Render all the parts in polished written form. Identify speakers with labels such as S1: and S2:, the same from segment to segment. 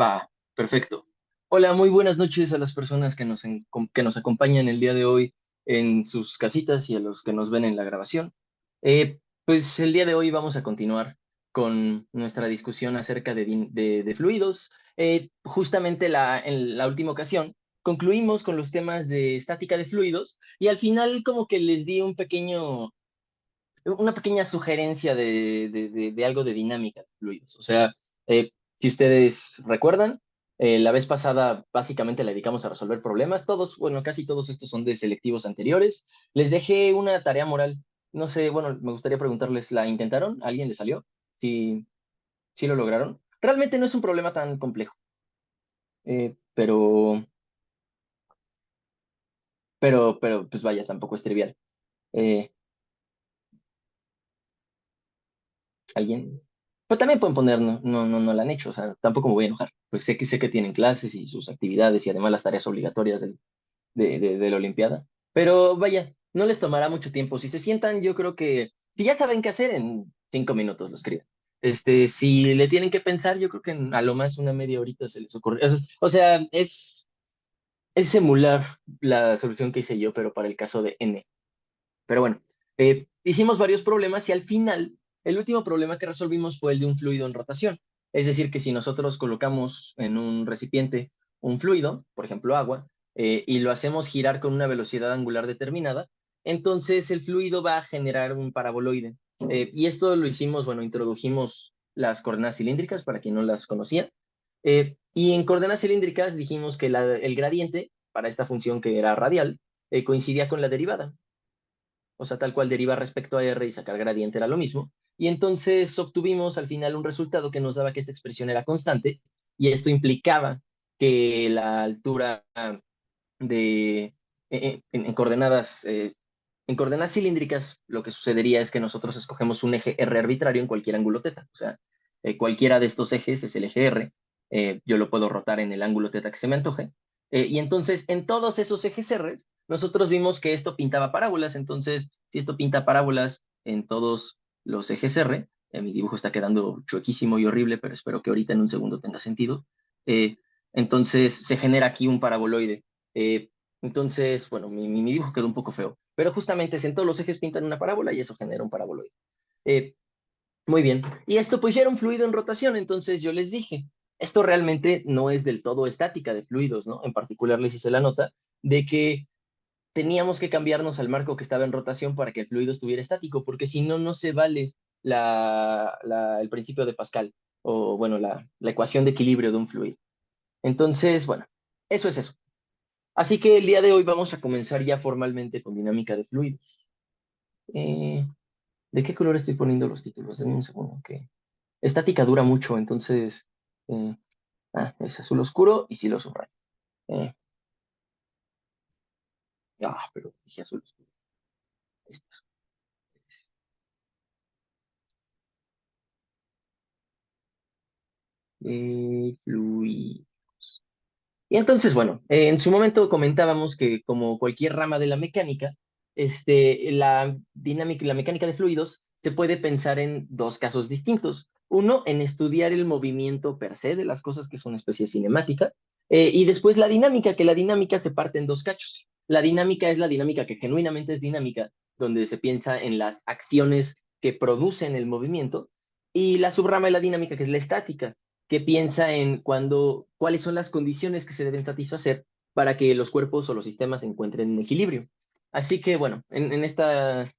S1: Va, perfecto. Hola, muy buenas noches a las personas que nos acompañan el día de hoy en sus casitas y a los que nos ven en la grabación. Pues el día de hoy vamos a continuar con nuestra discusión acerca de fluidos. Justamente en la última ocasión concluimos con los temas de estática de fluidos y al final como que les di una pequeña sugerencia de algo de dinámica de fluidos. O sea, si ustedes recuerdan, la vez pasada básicamente la dedicamos a resolver problemas. Todos, bueno, casi todos estos son de selectivos anteriores. Les dejé una tarea moral. No sé, bueno, me gustaría preguntarles, ¿la intentaron? ¿A alguien le salió? ¿Sí, sí lo lograron? Realmente no es un problema tan complejo, pero, pues vaya, tampoco es trivial. Eh, ¿Alguien? Pero también pueden poner, no la han hecho, o sea, tampoco me voy a enojar. Pues sé que tienen clases y sus actividades y además las tareas obligatorias de la Olimpiada. Pero vaya, no les tomará mucho tiempo. Si se sientan, yo creo que, si ya saben qué hacer, en 5 minutos lo escriben. Si le tienen que pensar, yo creo que a lo más una media horita se les ocurre. O sea, es emular la solución que hice yo, pero para el caso de N. Pero bueno, hicimos varios problemas y al final, el último problema que resolvimos fue el de un fluido en rotación. Es decir, que si nosotros colocamos en un recipiente un fluido, por ejemplo agua, y lo hacemos girar con una velocidad angular determinada, entonces el fluido va a generar un paraboloide. Y esto lo hicimos, bueno, introdujimos las coordenadas cilíndricas para quien no las conocía. Y en coordenadas cilíndricas dijimos que el gradiente para esta función que era radial coincidía con la derivada, o sea, tal cual deriva respecto a R y sacar gradiente era lo mismo. Y entonces obtuvimos al final un resultado que nos daba que esta expresión era constante, y esto implicaba que la altura de, en coordenadas cilíndricas, lo que sucedería es que nosotros escogemos un eje R arbitrario en cualquier ángulo teta. O sea, cualquiera de estos ejes es el eje R. Yo lo puedo rotar en el ángulo teta que se me antoje. Y entonces, en todos esos ejes R, nosotros vimos que esto pintaba parábolas. Entonces, si esto pinta parábolas en todos los ejes R, mi dibujo está quedando chuequísimo y horrible, pero espero que ahorita en un segundo tenga sentido. eh, entonces, se genera aquí un paraboloide. Eh, entonces, bueno, mi dibujo quedó un poco feo, pero justamente es en todos los ejes pintan una parábola y eso genera un paraboloide. Eh, Muy bien. Y esto pues ya era un fluido en rotación, entonces yo les dije, esto realmente no es del todo estática de fluidos, ¿no? En particular les hice la nota de que teníamos que cambiarnos al marco que estaba en rotación para que el fluido estuviera estático, porque si no, no se vale el principio de Pascal, o bueno, la ecuación de equilibrio de un fluido. Entonces, bueno, eso es eso. Así que el día de hoy vamos a comenzar ya formalmente con dinámica de fluidos. Eh, ¿De qué color estoy poniendo los títulos? Denme un segundo, que estática dura mucho, entonces... eh, es azul oscuro y sí lo subrayo. Eh, pero dije azul oscuro. Este es fluidos. Y entonces, bueno, en su momento comentábamos que como cualquier rama de la mecánica, la dinámica y la mecánica de fluidos se puede pensar en dos casos distintos. Uno, en estudiar el movimiento per se de las cosas, que es una especie de cinemática, y después la dinámica, que la dinámica se parte en dos cachos. La dinámica es la dinámica que genuinamente es dinámica, donde se piensa en las acciones que producen el movimiento, y la subrama de la dinámica, que es la estática, que piensa en cuáles son las condiciones que se deben satisfacer para que los cuerpos o los sistemas se encuentren en equilibrio. Así que, bueno, en esta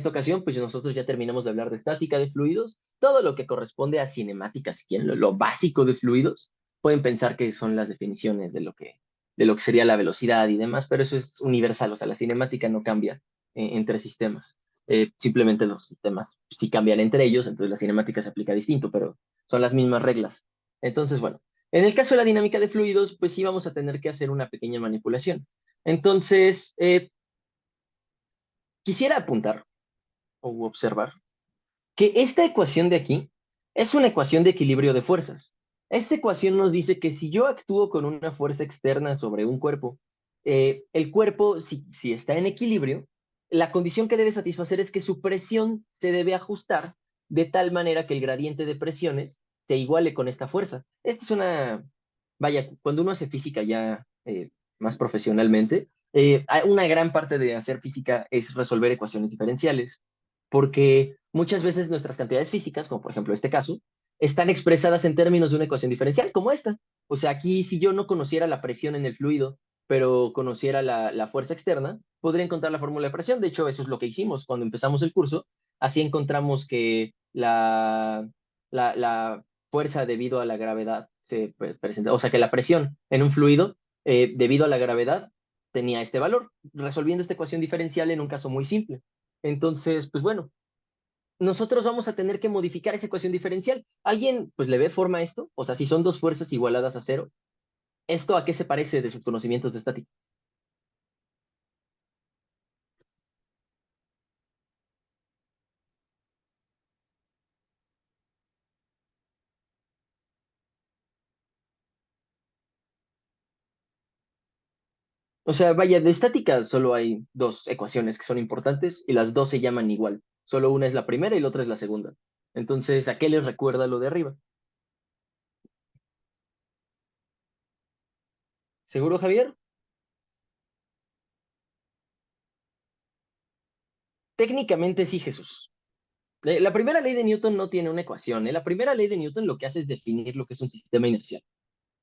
S1: ocasión, pues nosotros ya terminamos de hablar de estática de fluidos, todo lo que corresponde a cinemática, si quieren, lo básico de fluidos, pueden pensar que son las definiciones de lo que sería la velocidad y demás, pero eso es universal, o sea, la cinemática no cambia entre sistemas. Simplemente los sistemas sí cambian entre ellos, entonces la cinemática se aplica distinto, pero son las mismas reglas. Entonces, bueno, en el caso de la dinámica de fluidos, pues sí vamos a tener que hacer una pequeña manipulación. Entonces, quisiera apuntar o observar que esta ecuación de aquí es una ecuación de equilibrio de fuerzas. Esta ecuación nos dice que si yo actúo con una fuerza externa sobre un cuerpo, el cuerpo, si está en equilibrio, la condición que debe satisfacer es que su presión se debe ajustar de tal manera que el gradiente de presiones se iguale con esta fuerza. Esta es vaya, cuando uno hace física ya más profesionalmente, hay una gran parte de hacer física es resolver ecuaciones diferenciales, porque muchas veces nuestras cantidades físicas, como por ejemplo este caso, están expresadas en términos de una ecuación diferencial, como esta. O sea, aquí si yo no conociera la presión en el fluido, pero conociera la fuerza externa, podría encontrar la fórmula de presión. De hecho, eso es lo que hicimos cuando empezamos el curso. Así encontramos que la fuerza debido a la gravedad se presenta, o sea, que la presión en un fluido debido a la gravedad tenía este valor, resolviendo esta ecuación diferencial en un caso muy simple. Entonces, pues bueno, nosotros vamos a tener que modificar esa ecuación diferencial. ¿Alguien pues le ve forma a esto? O sea, si son dos fuerzas igualadas a cero, ¿esto a qué se parece de sus conocimientos de estática? O sea, vaya, de estática solo hay dos ecuaciones que son importantes y las dos se llaman igual. Solo una es la primera y la otra es la segunda. Entonces, ¿a qué les recuerda lo de arriba? ¿Seguro, Javier? Técnicamente sí, Jesús. La primera ley de Newton no tiene una ecuación. La primera ley de Newton lo que hace es definir lo que es un sistema inercial.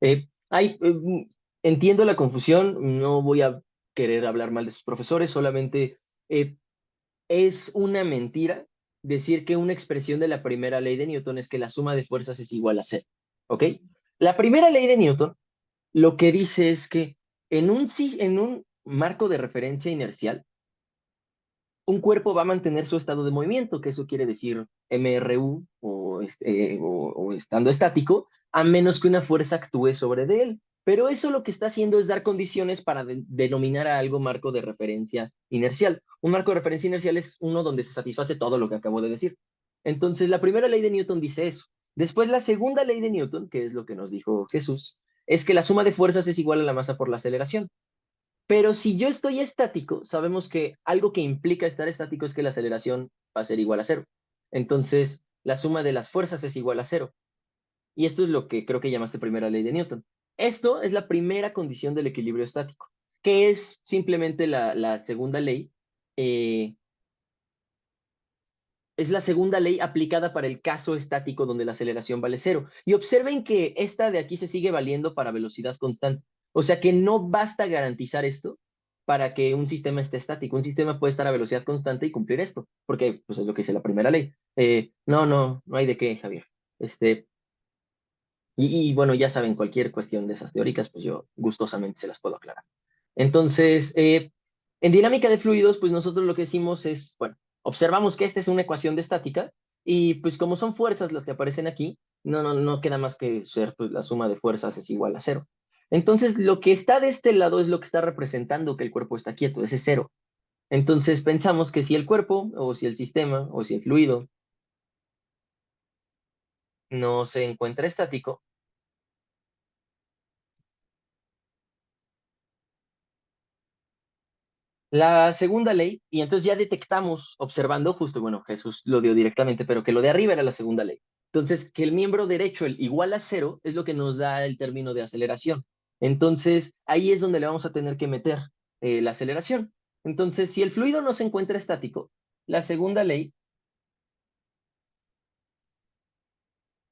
S1: Eh, hay, eh, mm, entiendo la confusión, no voy a querer hablar mal de sus profesores, solamente eh, es una mentira decir que una expresión de la primera ley de Newton es que la suma de fuerzas es igual a cero. ¿Ok? La primera ley de Newton lo que dice es que en un marco de referencia inercial, un cuerpo va a mantener su estado de movimiento, que eso quiere decir MRU o estando estático, a menos que una fuerza actúe sobre de él. Pero eso lo que está haciendo es dar condiciones para denominar a algo marco de referencia inercial. Un marco de referencia inercial es uno donde se satisface todo lo que acabo de decir. Entonces, la primera ley de Newton dice eso. Después, la segunda ley de Newton, que es lo que nos dijo Jesús, es que la suma de fuerzas es igual a la masa por la aceleración. Pero si yo estoy estático, sabemos que algo que implica estar estático es que la aceleración va a ser igual a cero. Entonces, la suma de las fuerzas es igual a cero. Y esto es lo que creo que llamaste primera ley de Newton. Esto es la primera condición del equilibrio estático, que es simplemente la segunda ley. eh, es la segunda ley aplicada para el caso estático donde la aceleración vale cero. Y observen que esta de aquí se sigue valiendo para velocidad constante. O sea que no basta garantizar esto para que un sistema esté estático. Un sistema puede estar a velocidad constante y cumplir esto, porque pues, es lo que dice la primera ley. No hay de qué, Javier. Este, bueno, ya saben, cualquier cuestión de esas teóricas, pues yo gustosamente se las puedo aclarar. Entonces, en dinámica de fluidos, pues nosotros lo que decimos es, bueno, observamos que esta es una ecuación de estática y pues como son fuerzas las que aparecen aquí, no queda más que ser, pues la suma de fuerzas es igual a cero. Entonces, lo que está de este lado es lo que está representando que el cuerpo está quieto, ese cero. Entonces, pensamos que si el cuerpo o si el sistema o si el fluido no se encuentra estático, la segunda ley, y entonces ya detectamos, observando, justo, bueno, Jesús lo dio directamente, pero que lo de arriba era la segunda ley. Entonces, que el miembro derecho, el igual a cero, es lo que nos da el término de aceleración. Entonces, ahí es donde le vamos a tener que meter la aceleración. Entonces, si el fluido no se encuentra estático, la segunda ley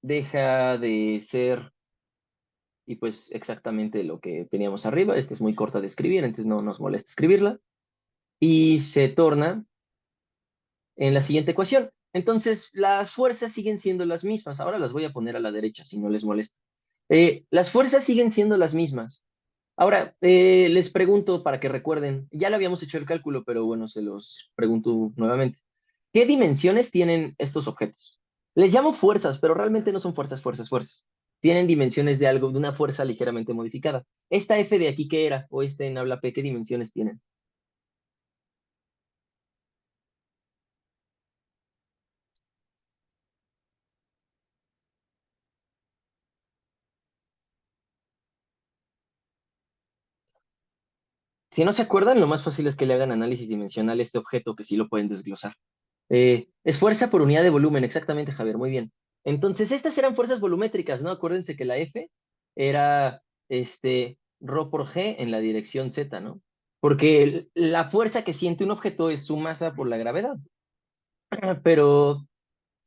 S1: deja de ser, y pues exactamente lo que teníamos arriba, esta es muy corta de escribir, entonces no nos molesta escribirla, y se torna en la siguiente ecuación. Entonces, las fuerzas siguen siendo las mismas. Ahora las voy a poner a la derecha, si no les molesta. Las fuerzas siguen siendo las mismas. Ahora, les pregunto para que recuerden, ya le habíamos hecho el cálculo, pero bueno, se los pregunto nuevamente. ¿Qué dimensiones tienen estos objetos? Les llamo fuerzas, pero realmente no son fuerzas. Tienen dimensiones de algo, de una fuerza ligeramente modificada. Esta F de aquí, ¿qué era? O este en habla P, ¿qué dimensiones tienen? Si no se acuerdan, lo más fácil es que le hagan análisis dimensional a este objeto, que sí lo pueden desglosar. Es fuerza por unidad de volumen, exactamente, Javier, muy bien. Entonces, estas eran fuerzas volumétricas, ¿no? Acuérdense que la F era Rho por G en la dirección Z, ¿no? Porque la fuerza que siente un objeto es su masa por la gravedad. Pero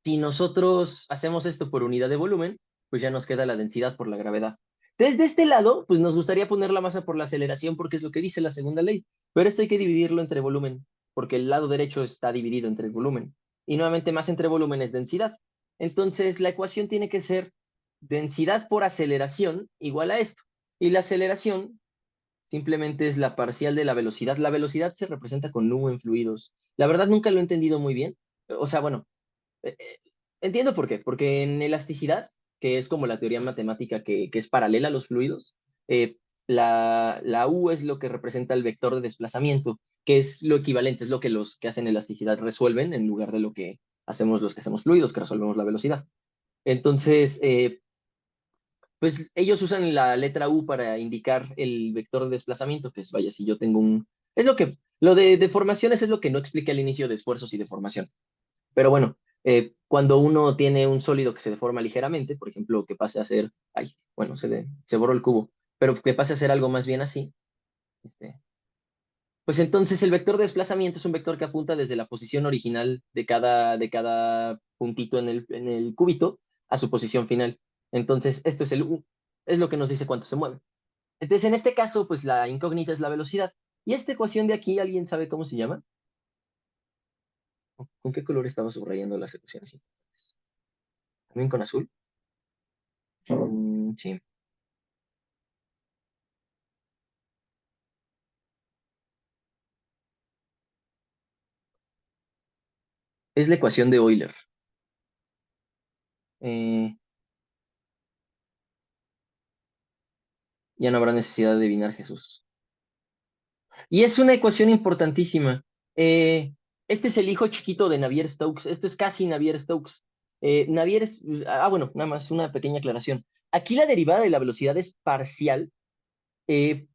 S1: si nosotros hacemos esto por unidad de volumen, pues ya nos queda la densidad por la gravedad. Desde este lado, pues nos gustaría poner la masa por la aceleración porque es lo que dice la segunda ley, pero esto hay que dividirlo entre volumen, porque el lado derecho está dividido entre el volumen. Y nuevamente más entre volumen es densidad. Entonces la ecuación tiene que ser densidad por aceleración igual a esto. Y la aceleración simplemente es la parcial de la velocidad. La velocidad se representa con nu en fluidos. La verdad nunca lo he entendido muy bien. O sea, bueno, eh, eh, entiendo por qué, porque en elasticidad, que es como la teoría matemática que es paralela a los fluidos, la U es lo que representa el vector de desplazamiento, que es lo equivalente, es lo que los que hacen elasticidad resuelven en lugar de lo que hacemos los que hacemos fluidos, que resolvemos la velocidad. Entonces, pues ellos usan la letra U para indicar el vector de desplazamiento, que es, vaya, si yo tengo un... Es lo que, lo de deformaciones es lo que no explica el inicio de esfuerzos y deformación. Pero bueno, cuando uno tiene un sólido que se deforma ligeramente, por ejemplo, que pase a ser, ay, bueno, se borró el cubo, pero que pase a ser algo más bien así, este, pues entonces el vector de desplazamiento es un vector que apunta desde la posición original de cada puntito en el cúbito a su posición final. Entonces, esto es el U, es lo que nos dice cuánto se mueve. Entonces, en este caso, pues la incógnita es la velocidad. Y esta ecuación de aquí, ¿alguien sabe cómo se llama? ¿Con qué color estaba subrayando las ecuaciones importantes? ¿También con azul? Sí. Es la ecuación de Euler. Eh, ya no habrá necesidad de adivinar Jesús. Y es una ecuación importantísima. Este es el hijo chiquito de Navier-Stokes. Esto es casi Navier-Stokes. Navier es... bueno, nada más una pequeña aclaración. Aquí la derivada de la velocidad es parcial,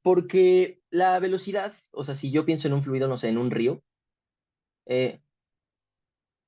S1: porque la velocidad, o sea, si yo pienso en un fluido, no sé, en un río, eh,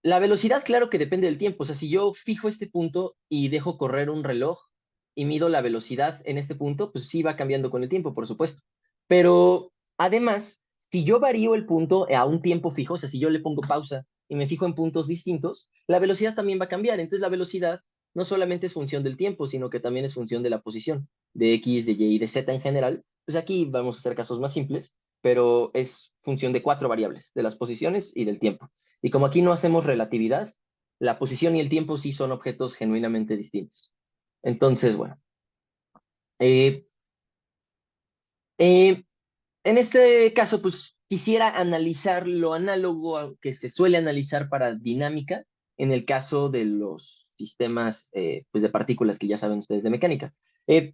S1: la velocidad, claro que depende del tiempo. O sea, si yo fijo este punto y dejo correr un reloj y mido la velocidad en este punto, pues sí va cambiando con el tiempo, por supuesto. Pero además, si yo varío el punto a un tiempo fijo, o sea, si yo le pongo pausa y me fijo en puntos distintos, la velocidad también va a cambiar. Entonces, la velocidad no solamente es función del tiempo, sino que también es función de la posición, de X, de Y y de Z en general. Pues aquí vamos a hacer casos más simples, pero es función de cuatro variables, de las posiciones y del tiempo. Y como aquí no hacemos relatividad, la posición y el tiempo sí son objetos genuinamente distintos. Entonces, bueno, eh, eh, en este caso, pues quisiera analizar lo análogo a que se suele analizar para dinámica en el caso de los sistemas pues de partículas que ya saben ustedes de mecánica. Eh,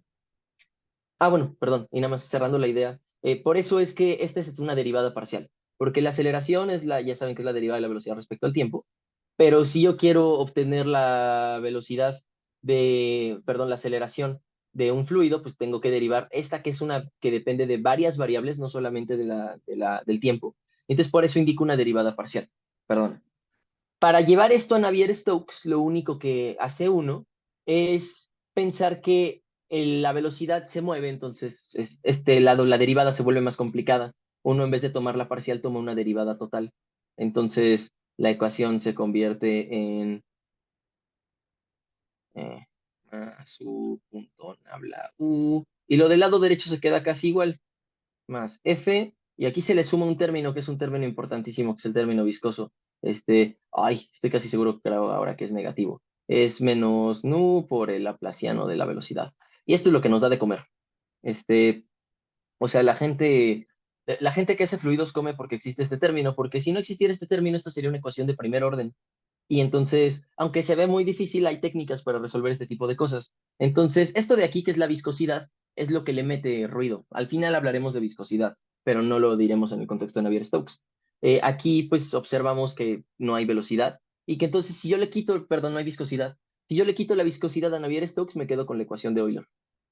S1: bueno, perdón, y nada más cerrando la idea. Por eso es que esta es una derivada parcial, porque la aceleración es ya saben que es la derivada de la velocidad respecto al tiempo, pero si yo quiero obtener la velocidad perdón, la aceleración de un fluido, pues tengo que derivar esta que es una que depende de varias variables, no solamente del tiempo. Entonces, por eso indico una derivada parcial. Perdón. Para llevar esto a Navier-Stokes, lo único que hace uno es pensar que la velocidad se mueve, entonces este lado, la derivada se vuelve más complicada. Uno en vez de tomar la parcial toma una derivada total. Entonces la ecuación se convierte en eh, más u punto nabla u. Y lo del lado derecho se queda casi igual, más F, y aquí se le suma un término que es un término importantísimo, que es el término viscoso. Estoy casi seguro que ahora que es negativo. Es menos nu por el laplaciano de la velocidad. Y esto es lo que nos da de comer. Este, o sea, la gente que hace fluidos come porque existe este término, porque si no existiera este término, esta sería una ecuación de primer orden. Y entonces, aunque se ve muy difícil, hay técnicas para resolver este tipo de cosas. Entonces, esto de aquí, que es la viscosidad, es lo que le mete ruido. Al final hablaremos de viscosidad, pero no lo diremos en el contexto de Navier-Stokes. Aquí, pues, observamos que no hay velocidad y que entonces, si yo le quito, perdón, no hay viscosidad. Si yo le quito la viscosidad a Navier-Stokes, me quedo con la ecuación de Euler.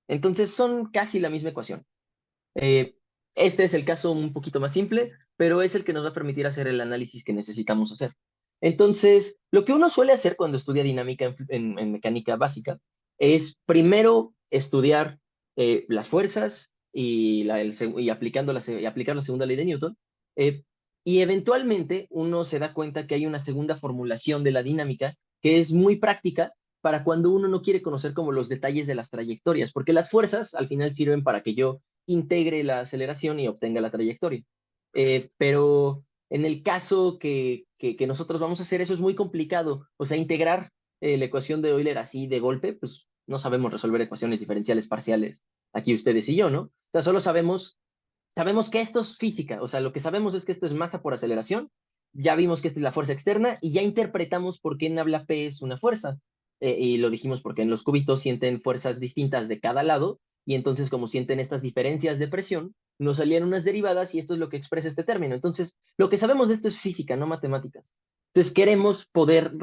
S1: Entonces, son casi la misma ecuación. Eh, este es el caso un poquito más simple, pero es el que nos va a permitir hacer el análisis que necesitamos hacer. Entonces, lo que uno suele hacer cuando estudia dinámica en mecánica básica es primero estudiar las fuerzas y aplicar la segunda ley de Newton. eh, y eventualmente uno se da cuenta que hay una segunda formulación de la dinámica que es muy práctica para cuando uno no quiere conocer como los detalles de las trayectorias, porque las fuerzas al final sirven para que yo integre la aceleración y obtenga la trayectoria. Pero en el caso que nosotros vamos a hacer, eso es muy complicado. O sea, integrar la ecuación de Euler así de golpe, pues no sabemos resolver ecuaciones diferenciales parciales, aquí ustedes y yo, ¿no? O sea, solo sabemos que esto es física, o sea, lo que sabemos es que esto es masa por aceleración, ya vimos que esta es la fuerza externa y ya interpretamos por qué en habla P es una fuerza. Y lo dijimos porque en los cubitos sienten fuerzas distintas de cada lado y entonces como sienten estas diferencias de presión, nos salían unas derivadas y esto es lo que expresa este término. Entonces, lo que sabemos de esto es física, no matemáticas. Entonces, queremos poder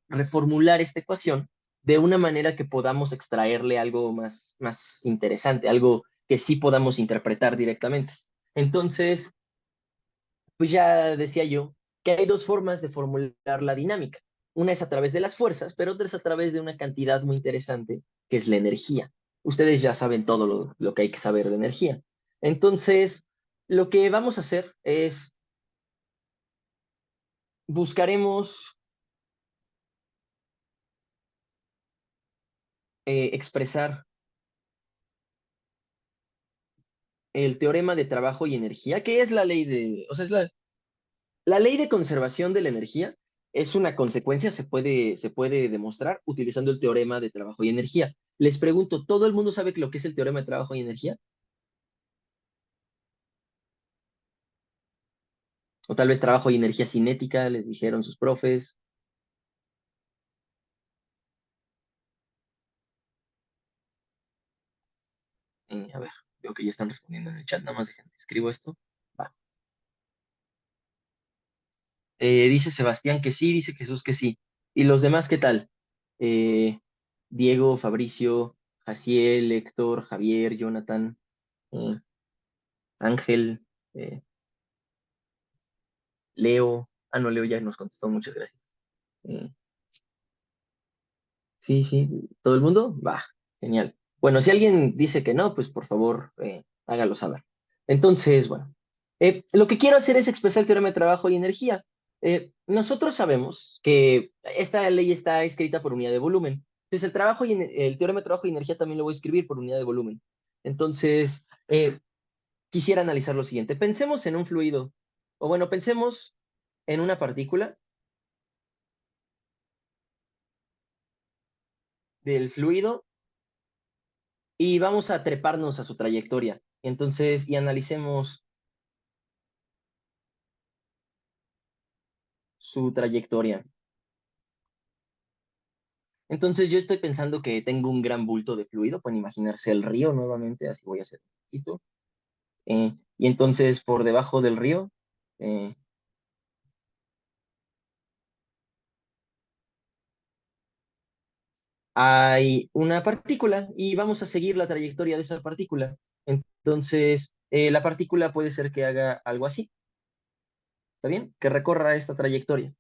S1: reformular esta ecuación de una manera que podamos extraerle algo más interesante, algo que sí podamos interpretar directamente. Entonces, pues ya decía yo que hay dos formas de formular la dinámica. Una es a través de las fuerzas, pero otra es a través de una cantidad muy interesante, que es la energía. Ustedes ya saben todo lo que hay que saber de energía. Entonces, lo que vamos a hacer es buscaremos expresar el teorema de trabajo y energía, que es la ley o sea, es la ley de conservación de la energía es una consecuencia, se puede demostrar utilizando el teorema de trabajo y energía. Les pregunto, ¿todo el mundo sabe lo que es el teorema de trabajo y energía? O tal vez trabajo y energía cinética, les dijeron sus profes. A ver, veo que ya están respondiendo en el chat, nada más dejen, escribo esto. Va. Dice Sebastián que sí, dice Jesús que sí. ¿Y los demás qué tal? Eh, Diego, Fabricio, Jaciel, Héctor, Javier, Jonathan, eh, Ángel, Leo. Ah, no, Leo ya nos contestó, muchas gracias. Eh, sí, sí, ¿todo el mundo? Va, genial. Bueno, si alguien dice que no, pues por favor, hágalo saber. Entonces, bueno, lo que quiero hacer es expresar el teorema de trabajo y energía. Nosotros sabemos que esta ley está escrita por unidad de volumen. Entonces, el teorema de trabajo y energía también lo voy a escribir por unidad de volumen. Entonces, quisiera analizar lo siguiente. Pensemos en un fluido, o bueno, pensemos en una partícula del fluido y vamos a treparnos a su trayectoria. Entonces, y analicemos su trayectoria. Entonces, yo estoy pensando que tengo un gran bulto de fluido. Pueden imaginarse el río nuevamente, así voy a hacer un poquito. Y entonces, por debajo del río, eh, hay una partícula y vamos a seguir la trayectoria de esa partícula. Entonces, la partícula puede ser que haga algo así. ¿Está bien? Que recorra esta trayectoria.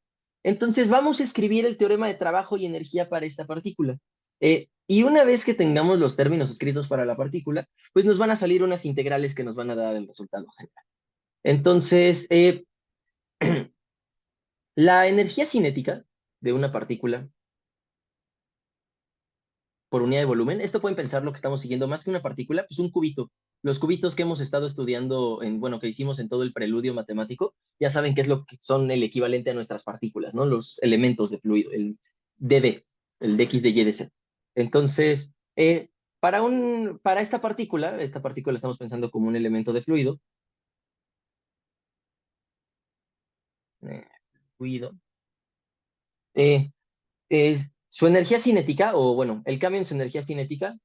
S1: Entonces vamos a escribir el teorema de trabajo y energía para esta partícula. Y una vez que tengamos los términos escritos para la partícula, pues nos van a salir unas integrales que nos van a dar el resultado general. Entonces, la energía cinética de una partícula por unidad de volumen. Esto pueden pensar lo que estamos siguiendo más que una partícula, pues un cubito. Los cubitos que hemos estado estudiando bueno, que hicimos en todo el preludio matemático, ya saben qué es lo que son el equivalente a nuestras partículas, ¿no? Los elementos de fluido, el dd, el dx de y de z. Entonces, para esta partícula estamos pensando como un elemento de fluido, eh, fluido, eh, su energía cinética, o bueno, el cambio en su energía cinética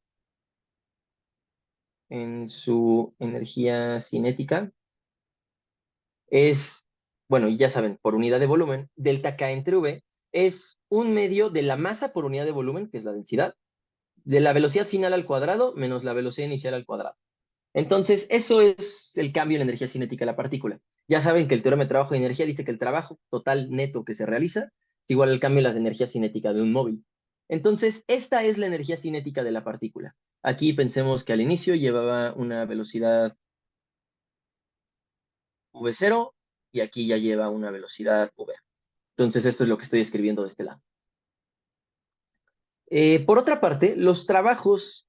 S1: es, bueno, y ya saben, por unidad de volumen, delta K entre V es un medio de la masa por unidad de volumen, que es la densidad, de la velocidad final al cuadrado menos la velocidad inicial al cuadrado. Entonces, eso es el cambio en la energía cinética de la partícula. Ya saben que el teorema de trabajo y energía dice que el trabajo total neto que se realiza es igual al cambio en la energía cinética de un móvil. Entonces, esta es la energía cinética de la partícula. Aquí pensemos que al inicio llevaba una velocidad v0 y aquí ya lleva una velocidad v. Entonces, esto es lo que estoy escribiendo de este lado. Por otra parte, los trabajos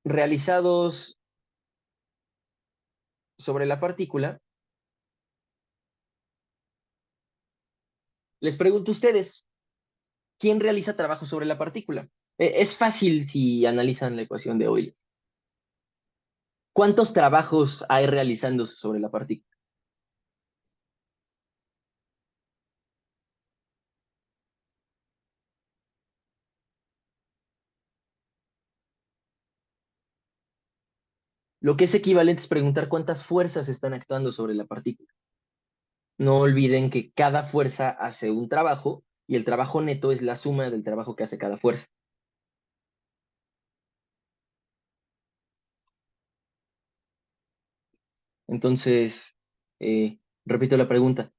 S1: realizados sobre la partícula, les pregunto a ustedes, ¿quién realiza trabajos sobre la partícula? Es fácil si analizan la ecuación de Euler. ¿Cuántos trabajos hay realizándose sobre la partícula? Lo que es equivalente es preguntar cuántas fuerzas están actuando sobre la partícula. No olviden que cada fuerza hace un trabajo y el trabajo neto es la suma del trabajo que hace cada fuerza. Entonces, repito la pregunta.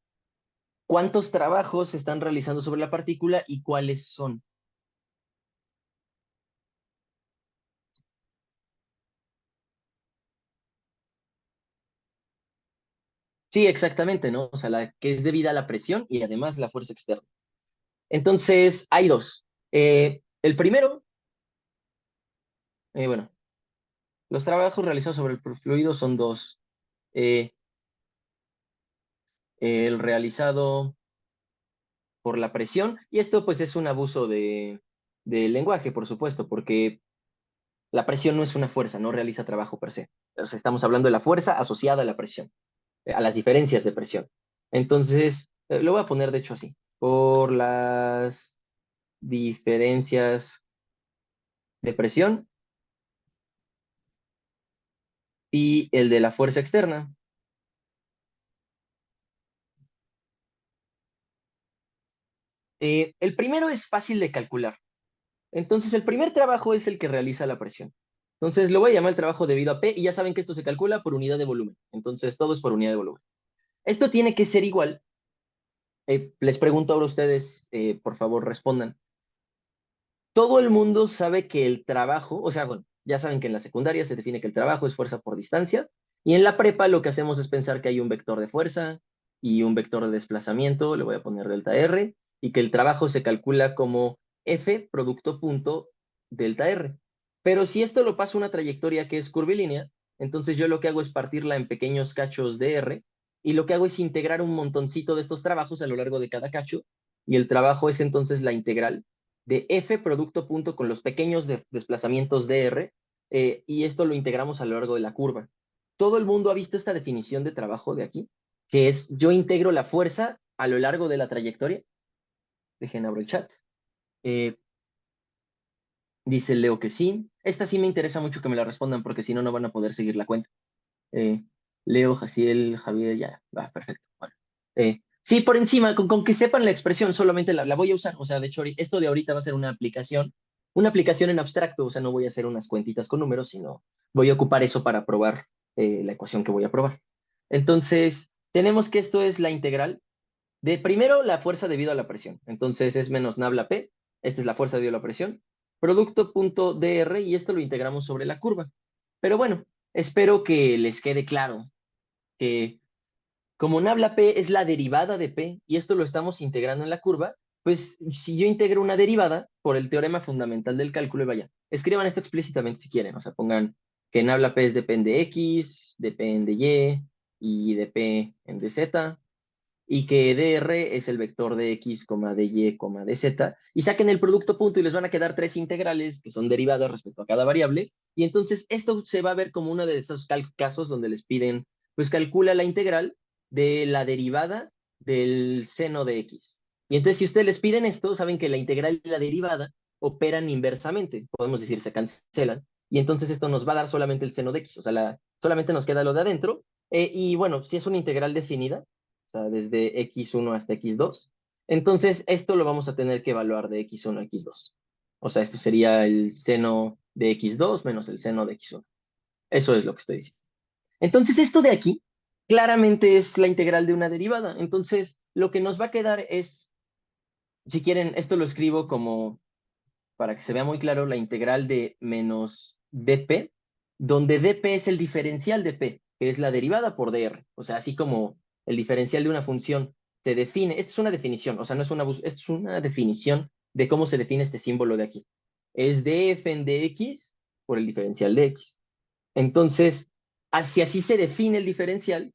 S1: ¿Cuántos trabajos se están realizando sobre la partícula y cuáles son? Sí, exactamente, ¿no? O sea, la que es debida a la presión y además la fuerza externa. Entonces, hay dos. El primero, bueno, los trabajos realizados sobre el fluido son dos. Eh, el realizado por la presión, y esto pues es un abuso del lenguaje, por supuesto, porque la presión no es una fuerza, no realiza trabajo per se. O sea, estamos hablando de la fuerza asociada a la presión, a las diferencias de presión. Entonces, lo voy a poner de hecho así, por las diferencias de presión y el de la fuerza externa. El primero es fácil de calcular. Entonces, el primer trabajo es el que realiza la presión. Entonces, lo voy a llamar el trabajo debido a P y ya saben que esto se calcula por unidad de volumen. Entonces, todo es por unidad de volumen. Esto tiene que ser igual. Les pregunto ahora a ustedes, por favor, respondan. Todo el mundo sabe que el trabajo, o sea, bueno, ya saben que en la secundaria se define que el trabajo es fuerza por distancia, y en la prepa lo que hacemos es pensar que hay un vector de fuerza y un vector de desplazamiento, le voy a poner delta R, y que el trabajo se calcula como F producto punto delta R. Pero si esto lo pasa a una trayectoria que es curvilínea, entonces yo lo que hago es partirla en pequeños cachos de R, y lo que hago es integrar un montoncito de estos trabajos a lo largo de cada cacho, y el trabajo es entonces la integral de F producto punto con los pequeños desplazamientos dr, y esto lo integramos a lo largo de la curva. Todo el mundo ha visto esta definición de trabajo de aquí, que es yo integro la fuerza a lo largo de la trayectoria. Dejen abro el chat. Eh, Dice Leo que sí. Esta sí me interesa mucho que me la respondan porque si no, no van a poder seguir la cuenta. Eh, Leo, Jaciel, Javier, ya, va, perfecto. Bueno. Sí, por encima, con que sepan la expresión, solamente la voy a usar. O sea, de hecho, esto de ahorita va a ser una aplicación en abstracto, o sea, no voy a hacer unas cuentitas con números, sino voy a ocupar eso para probar la ecuación que voy a probar. Entonces, tenemos que esto es la integral de primero la fuerza debido a la presión. Entonces es menos nabla P, esta es la fuerza debido a la presión, producto punto dr y esto lo integramos sobre la curva. Pero bueno, espero que les quede claro que como nabla P es la derivada de P y esto lo estamos integrando en la curva, pues si yo integro una derivada por el teorema fundamental del cálculo, y vaya, escriban esto explícitamente si quieren, o sea, pongan que nabla P es de P en de X, de P en de Y de P en de Z, y que dr es el vector de X, de Y, de Z, y saquen el producto punto y les van a quedar tres integrales que son derivadas respecto a cada variable, y entonces esto se va a ver como uno de esos casos donde les piden, pues calcula la integral de la derivada del seno de X. Y entonces si ustedes les piden esto, saben que la integral y la derivada operan inversamente, podemos decir se cancelan, y entonces esto nos va a dar solamente el seno de X, o sea, solamente nos queda lo de adentro, y bueno, si es una integral definida, o sea, desde x1 hasta x2. Entonces, esto lo vamos a tener que evaluar de x1 a x2. O sea, esto sería el seno de x2 menos el seno de x1. Eso es lo que estoy diciendo. Entonces, esto de aquí claramente es la integral de una derivada. Entonces, lo que nos va a quedar es Si quieren, esto lo escribo como, para que se vea muy claro, la integral de menos dp, donde dp es el diferencial de p, que es la derivada por dr. O sea, así como el diferencial de una función te define, esto es una definición, o sea, no es una, esto es una definición de cómo se define este símbolo de aquí. Es df en dx por el diferencial de x. Entonces, si así se define el diferencial,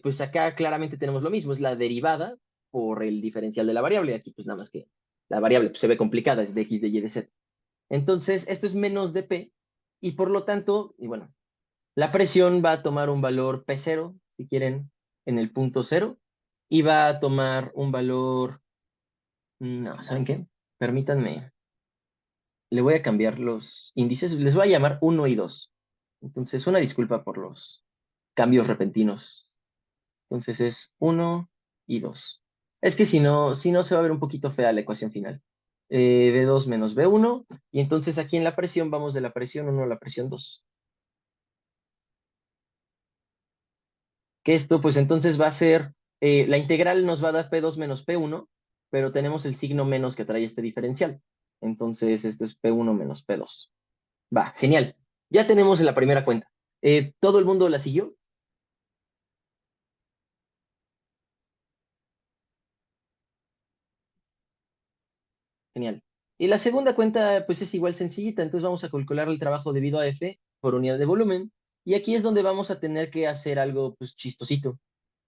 S1: pues acá claramente tenemos lo mismo, es la derivada por el diferencial de la variable. Aquí pues nada más que la variable pues, se ve complicada, es de x de y de z. Entonces, esto es menos de p y por lo tanto, y bueno, la presión va a tomar un valor P0, si quieren, en el punto cero, y va a tomar un valor, no, ¿saben qué? Permítanme, le voy a cambiar los índices, les voy a llamar uno y 2. Entonces, una disculpa por los cambios repentinos. Entonces es uno y 2. Es que si no se va a ver un poquito fea la ecuación final. B2 menos B1, y entonces aquí en la presión vamos de la presión 1 a la presión 2. Que esto pues entonces va a ser, la integral nos va a dar P2 menos P1, pero tenemos el signo menos que trae este diferencial. Entonces esto es P1 menos P2. Va, genial. Ya tenemos la primera cuenta. ¿Todo el mundo la siguió? Genial. Y la segunda cuenta, pues es igual sencillita, entonces vamos a calcular el trabajo debido a F por unidad de volumen. Y aquí es donde vamos a tener que hacer algo, pues, chistosito.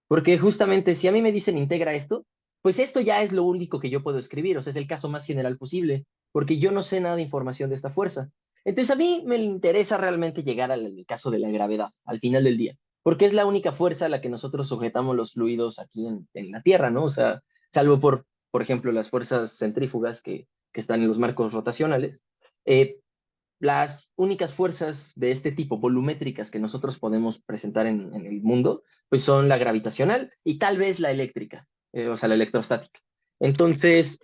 S1: Porque justamente si a mí me dicen integra esto, pues esto ya es lo único que yo puedo escribir, o sea, es el caso más general posible, porque yo no sé nada de información de esta fuerza. Entonces a mí me interesa realmente llegar al caso de la gravedad, al final del día, porque es la única fuerza a la que nosotros sujetamos los fluidos aquí en la Tierra, ¿no? O sea, salvo por ejemplo, las fuerzas centrífugas que están en los marcos rotacionales. Las únicas fuerzas de este tipo, volumétricas, que nosotros podemos presentar en el mundo, pues son la gravitacional y tal vez la eléctrica, o sea, la electrostática. Entonces,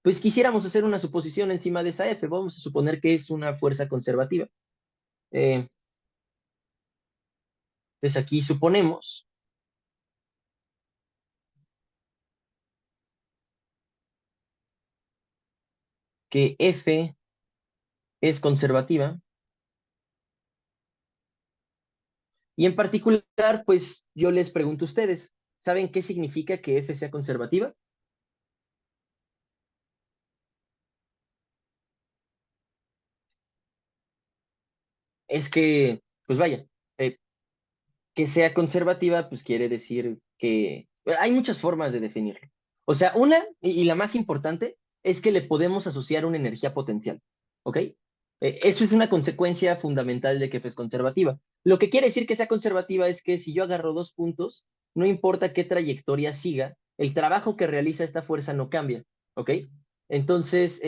S1: pues quisiéramos hacer una suposición encima de esa F. Vamos a suponer que es una fuerza conservativa. Eh, entonces aquí suponemos que F es conservativa y en particular, pues yo les pregunto a ustedes, ¿saben qué significa que F sea conservativa? Es que, pues vaya, eh, que sea conservativa, pues quiere decir que hay muchas formas de definirlo. O sea, una, y la más importante, es que le podemos asociar una energía potencial, ¿ok? Eso es una consecuencia fundamental de que F es conservativa. Lo que quiere decir que sea conservativa es que si yo agarro dos puntos, no importa qué trayectoria siga, el trabajo que realiza esta fuerza no cambia, ¿ok? Entonces,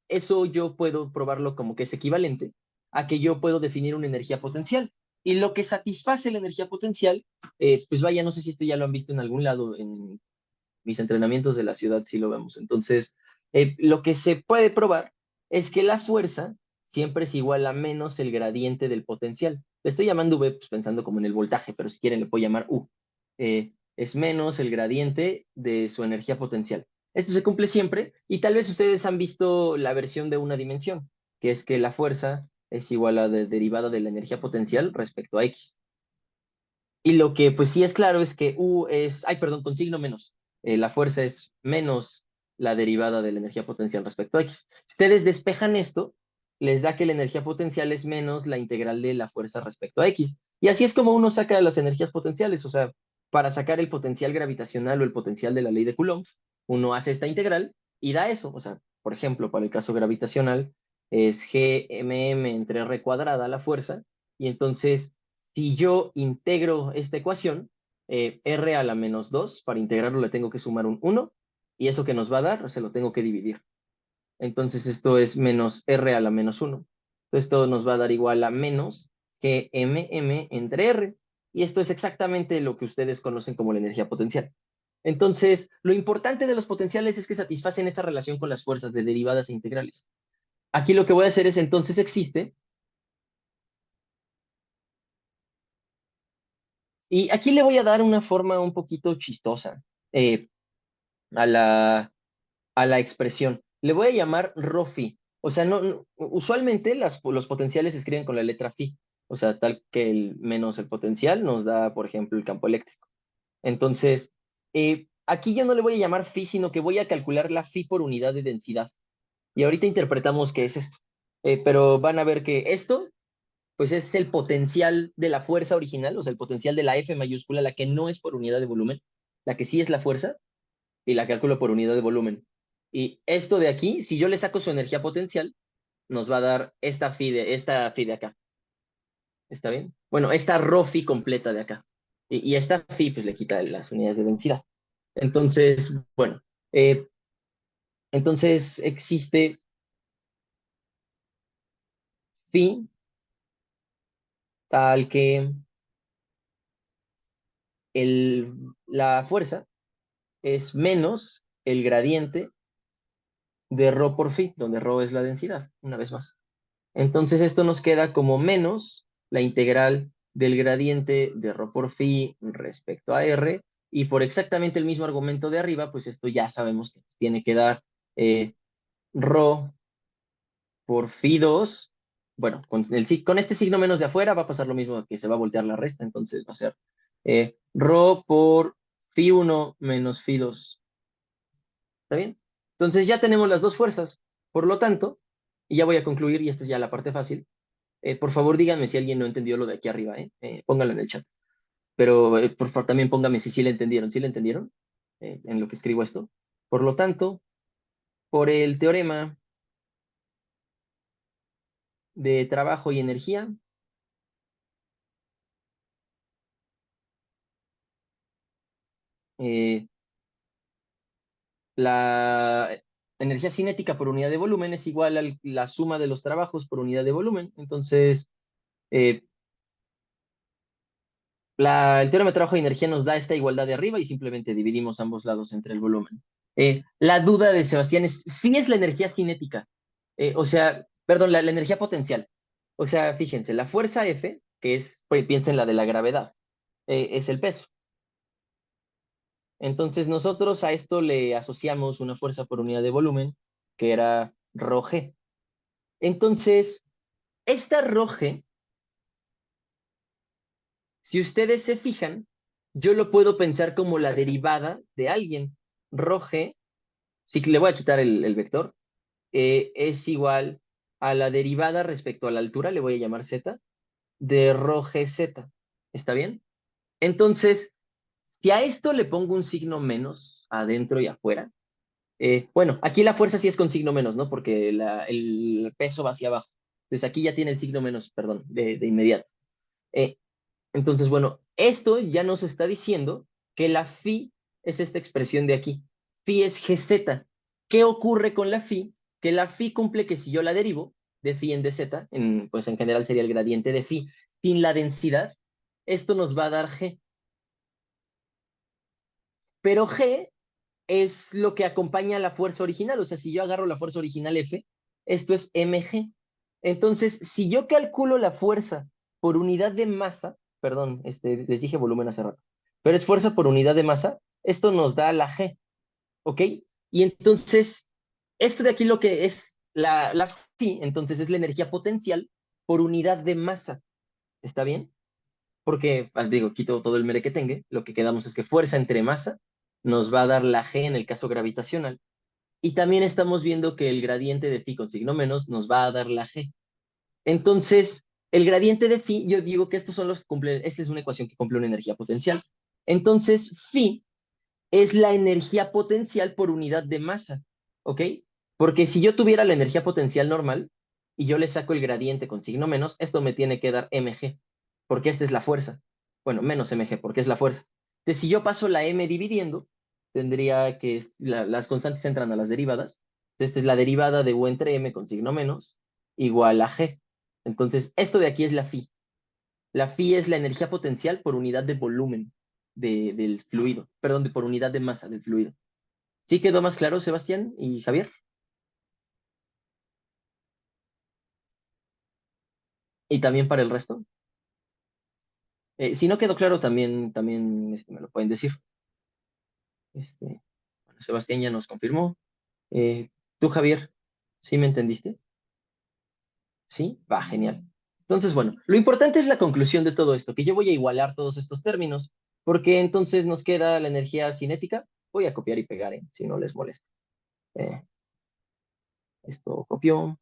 S1: eso yo puedo probarlo como que es equivalente a que yo puedo definir una energía potencial. Y lo que satisface la energía potencial, pues vaya, no sé si esto ya lo han visto en algún lado, en mis entrenamientos de la ciudad sí lo vemos. Entonces, lo que se puede probar es que la fuerza siempre es igual a menos el gradiente del potencial. Le estoy llamando V, pues, pensando como en el voltaje, pero si quieren le puedo llamar U. Es menos el gradiente de su energía potencial. Esto se cumple siempre y tal vez ustedes han visto la versión de una dimensión, que es que la fuerza es igual a la derivada de la energía potencial respecto a X. Y lo que pues sí es claro es que U es, ay, perdón, con signo menos. La fuerza es menos la derivada de la energía potencial respecto a X. Si ustedes despejan esto, les da que la energía potencial es menos la integral de la fuerza respecto a X. Y así es como uno saca las energías potenciales. O sea, para sacar el potencial gravitacional o el potencial de la ley de Coulomb, uno hace esta integral y da eso. O sea, por ejemplo, para el caso gravitacional es gmm entre r cuadrada la fuerza. Y entonces si yo integro esta ecuación, r a la menos 2, para integrarlo le tengo que sumar un 1, y eso que nos va a dar se lo tengo que dividir. Entonces esto es menos r a la menos 1. Esto nos va a dar igual a menos gmm entre r, y esto es exactamente lo que ustedes conocen como la energía potencial. Entonces, lo importante de los potenciales es que satisfacen esta relación con las fuerzas de derivadas e integrales. Aquí lo que voy a hacer es entonces existe, y aquí le voy a dar una forma un poquito chistosa. A la a la expresión. Le voy a llamar rho phi. O sea, usualmente los potenciales se escriben con la letra phi. O sea, tal que el menos el potencial nos da, por ejemplo, el campo eléctrico. Entonces, aquí yo no le voy a llamar phi, sino que voy a calcular la phi por unidad de densidad. Y ahorita interpretamos qué es esto. Pero van a ver que esto, pues es el potencial de la fuerza original, o sea, el potencial de la F mayúscula, la que no es por unidad de volumen, la que sí es la fuerza, y la calculo por unidad de volumen. Y esto de aquí, si yo le saco su energía potencial, nos va a dar esta phi de acá. ¿Está bien? Bueno, esta rho phi completa de acá. Y esta phi, pues le quita las unidades de densidad. Entonces, bueno, entonces existe phi tal que la fuerza es menos el gradiente de rho por phi, donde rho es la densidad, una vez más. Entonces esto nos queda como menos la integral del gradiente de rho por phi respecto a r, y por exactamente el mismo argumento de arriba, pues esto ya sabemos que tiene que dar eh, rho por phi 2. Bueno, con este signo menos de afuera va a pasar lo mismo, que se va a voltear la resta, entonces va a ser rho por phi 1 menos phi 2. ¿Está bien? Entonces ya tenemos las dos fuerzas. Por lo tanto, y ya voy a concluir, y esta es ya la parte fácil, por favor díganme si alguien no entendió lo de aquí arriba, pónganlo en el chat. Pero por favor también pónganme si sí le entendieron. ¿Sí le entendieron? En lo que escribo esto. Por lo tanto, por el teorema de trabajo y energía, eh, la energía cinética por unidad de volumen es igual a la suma de los trabajos por unidad de volumen. Entonces, eh, el teorema de trabajo y energía nos da esta igualdad de arriba y simplemente dividimos ambos lados entre el volumen. La duda de Sebastián es, ¿phi es la energía cinética? O sea, perdón, la energía potencial. O sea, fíjense, la fuerza F, que es, pues, piensen la de la gravedad, es el peso. Entonces nosotros a esto le asociamos una fuerza por unidad de volumen, que era rho g. Entonces, esta rho g, si ustedes se fijan, yo lo puedo pensar como la derivada de alguien. Rho g, si le voy a quitar el vector, es igual a la derivada respecto a la altura, le voy a llamar z, de rho gz. ¿Está bien? Entonces, si a esto le pongo un signo menos adentro y afuera, bueno, aquí la fuerza sí es con signo menos, ¿no? Porque el peso va hacia abajo. Entonces aquí ya tiene el signo menos, perdón, de inmediato. Eh, entonces, bueno, esto ya nos está diciendo que la phi es esta expresión de aquí. Phi es gz. ¿Qué ocurre con la phi? Que la phi cumple que si yo la derivo de phi en dz, pues en general sería el gradiente de phi, sin la densidad, esto nos va a dar g. Pero g es lo que acompaña a la fuerza original. O sea, si yo agarro la fuerza original F, esto es mg. Entonces, si yo calculo la fuerza por unidad de masa, perdón, les dije volumen hace rato, pero es fuerza por unidad de masa, esto nos da la G, ¿ok? Y entonces, esto de aquí lo que es la phi, entonces es la energía potencial por unidad de masa, ¿está bien? Porque, digo, quito todo el merequetengue, lo que quedamos es que fuerza entre masa nos va a dar la G en el caso gravitacional. Y también estamos viendo que el gradiente de phi con signo menos nos va a dar la G. Entonces, el gradiente de phi, yo digo que estos son los que cumplen, esta es una ecuación que cumple una energía potencial. Entonces, phi es la energía potencial por unidad de masa, ¿ok? Porque si yo tuviera la energía potencial normal y yo le saco el gradiente con signo menos, esto me tiene que dar mg, porque esta es la fuerza. Bueno, menos mg, porque es la fuerza. Entonces, si yo paso la m dividiendo, tendría que, las constantes entran a las derivadas. Entonces, esta es la derivada de u entre m con signo menos, igual a g. Entonces, esto de aquí es la phi. La phi es la energía potencial por unidad de volumen del fluido, perdón, por unidad de masa del fluido. ¿Sí quedó más claro, Sebastián y Javier? Y también para el resto. Si no quedó claro, también me lo pueden decir. Bueno, Sebastián ya nos confirmó. Eh, ¿Tú, Javier? ¿Sí me entendiste? Sí, va, genial. Entonces, bueno, lo importante es la conclusión de todo esto, que yo voy a igualar todos estos términos, porque entonces nos queda la energía cinética. Voy a copiar y pegar, si no les molesta. Eh, Esto copió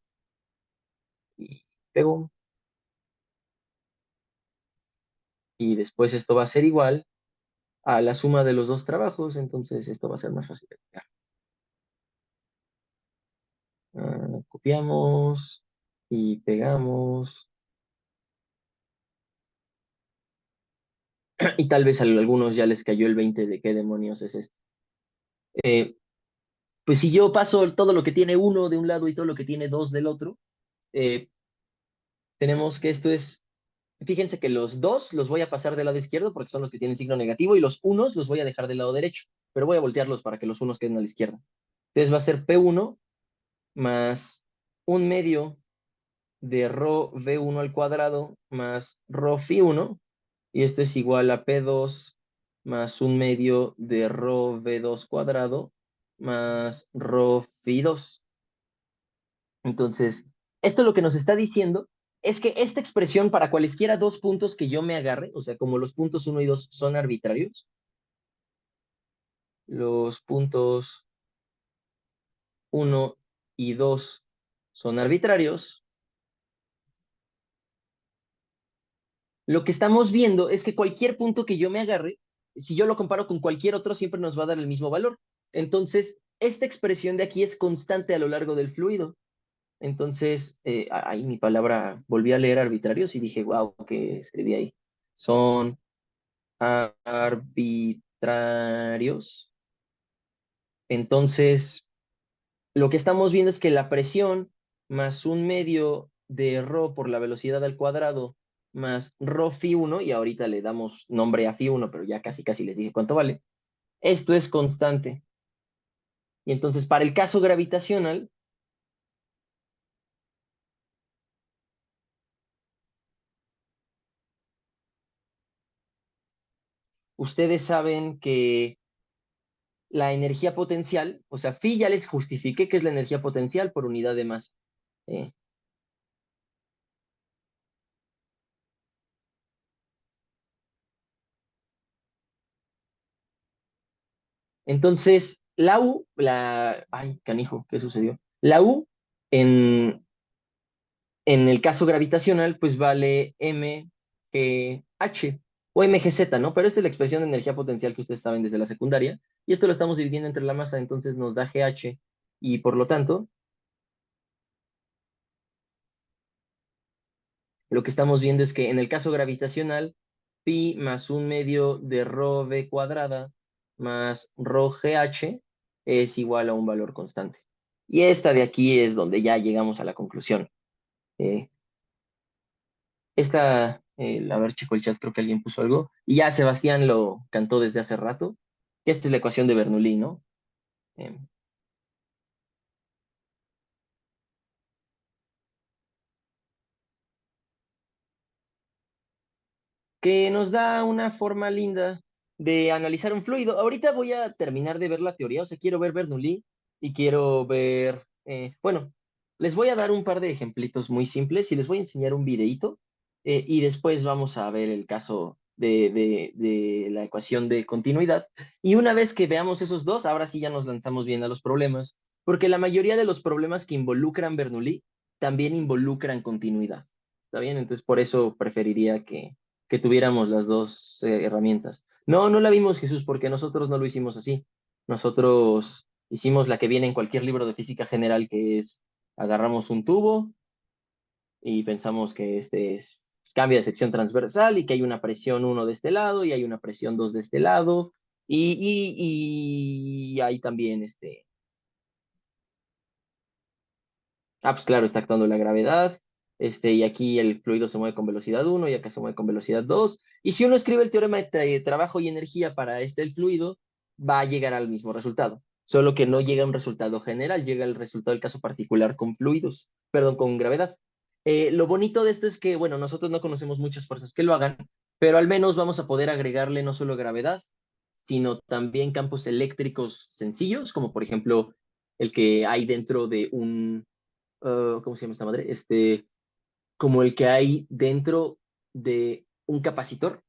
S1: y pegó, y después esto va a ser igual a la suma de los dos trabajos, entonces esto va a ser más fácil de pegar. Copiamos y pegamos, y tal vez a algunos ya les cayó el 20 de qué demonios es esto. Eh, pues si yo paso todo lo que tiene uno de un lado y todo lo que tiene dos del otro, eh, tenemos que esto es, fíjense que los dos los voy a pasar del lado izquierdo porque son los que tienen signo negativo y los unos los voy a dejar del lado derecho, pero voy a voltearlos para que los unos queden a la izquierda. Entonces va a ser P1 más un medio de rho V1 al cuadrado más rho Φ1, y esto es igual a P2 más un medio de rho V2 cuadrado más rho Φ2. Entonces, esto lo que nos está diciendo es que esta expresión para cualesquiera dos puntos que yo me agarre, o sea, como los puntos uno y 2 son arbitrarios, los puntos uno y 2 son arbitrarios, lo que estamos viendo es que cualquier punto que yo me agarre, si yo lo comparo con cualquier otro, siempre nos va a dar el mismo valor. Entonces, esta expresión de aquí es constante a lo largo del fluido. Entonces, ahí mi palabra, volví a leer arbitrarios y dije, wow, ¿qué escribí ahí? Son arbitrarios. Entonces, lo que estamos viendo es que la presión más un medio de rho por la velocidad al cuadrado más rho phi 1, y ahorita le damos nombre a phi 1, pero ya casi casi les dije cuánto vale, esto es constante. Y entonces, para el caso gravitacional, ustedes saben que la energía potencial, o sea, phi ya les justifiqué que es la energía potencial por unidad de masa. ¿eh? Entonces, la U, ay, canijo, ¿qué sucedió? La U en, en el caso gravitacional, pues vale mgh o mgz, ¿no? Pero esta es la expresión de energía potencial que ustedes saben desde la secundaria, y esto lo estamos dividiendo entre la masa, entonces nos da gh, y por lo tanto, lo que estamos viendo es que en el caso gravitacional, pi más un medio de rho v cuadrada más rho gh es igual a un valor constante. Y esta de aquí es donde ya llegamos a la conclusión. Eh, a ver, checo el chat, creo que alguien puso algo. Y ya Sebastián lo cantó desde hace rato, que esta es la ecuación de Bernoulli, ¿no? Eh, que nos da una forma linda de analizar un fluido. Ahorita voy a terminar de ver la teoría, o sea, quiero ver Bernoulli y quiero ver, bueno, les voy a dar un par de ejemplitos muy simples y les voy a enseñar un videíto, y después vamos a ver el caso de la ecuación de continuidad. Y una vez que veamos esos dos, ahora sí ya nos lanzamos bien a los problemas, porque la mayoría de los problemas que involucran Bernoulli también involucran continuidad. ¿Está bien? Entonces, por eso preferiría que tuviéramos las dos herramientas. No, no la vimos, Jesús, porque nosotros no lo hicimos así. Nosotros hicimos la que viene en cualquier libro de física general, que es agarramos un tubo y pensamos que este es, cambia de sección transversal y que hay una presión uno de este lado y hay una presión 2 de este lado y hay también pues claro, está actuando la gravedad, y aquí el fluido se mueve con velocidad uno y acá se mueve con velocidad 2. Y si uno escribe el teorema de trabajo y energía para el fluido, va a llegar al mismo resultado. Solo que no llega a un resultado general, llega al resultado del caso particular con fluidos, perdón, con gravedad. Lo bonito de esto es que, bueno, nosotros no conocemos muchas fuerzas que lo hagan, pero al menos vamos a poder agregarle no solo gravedad, sino también campos eléctricos sencillos, como por ejemplo el que hay dentro de un, ¿cómo se llama esta madre? Como el que hay dentro de un capacitor,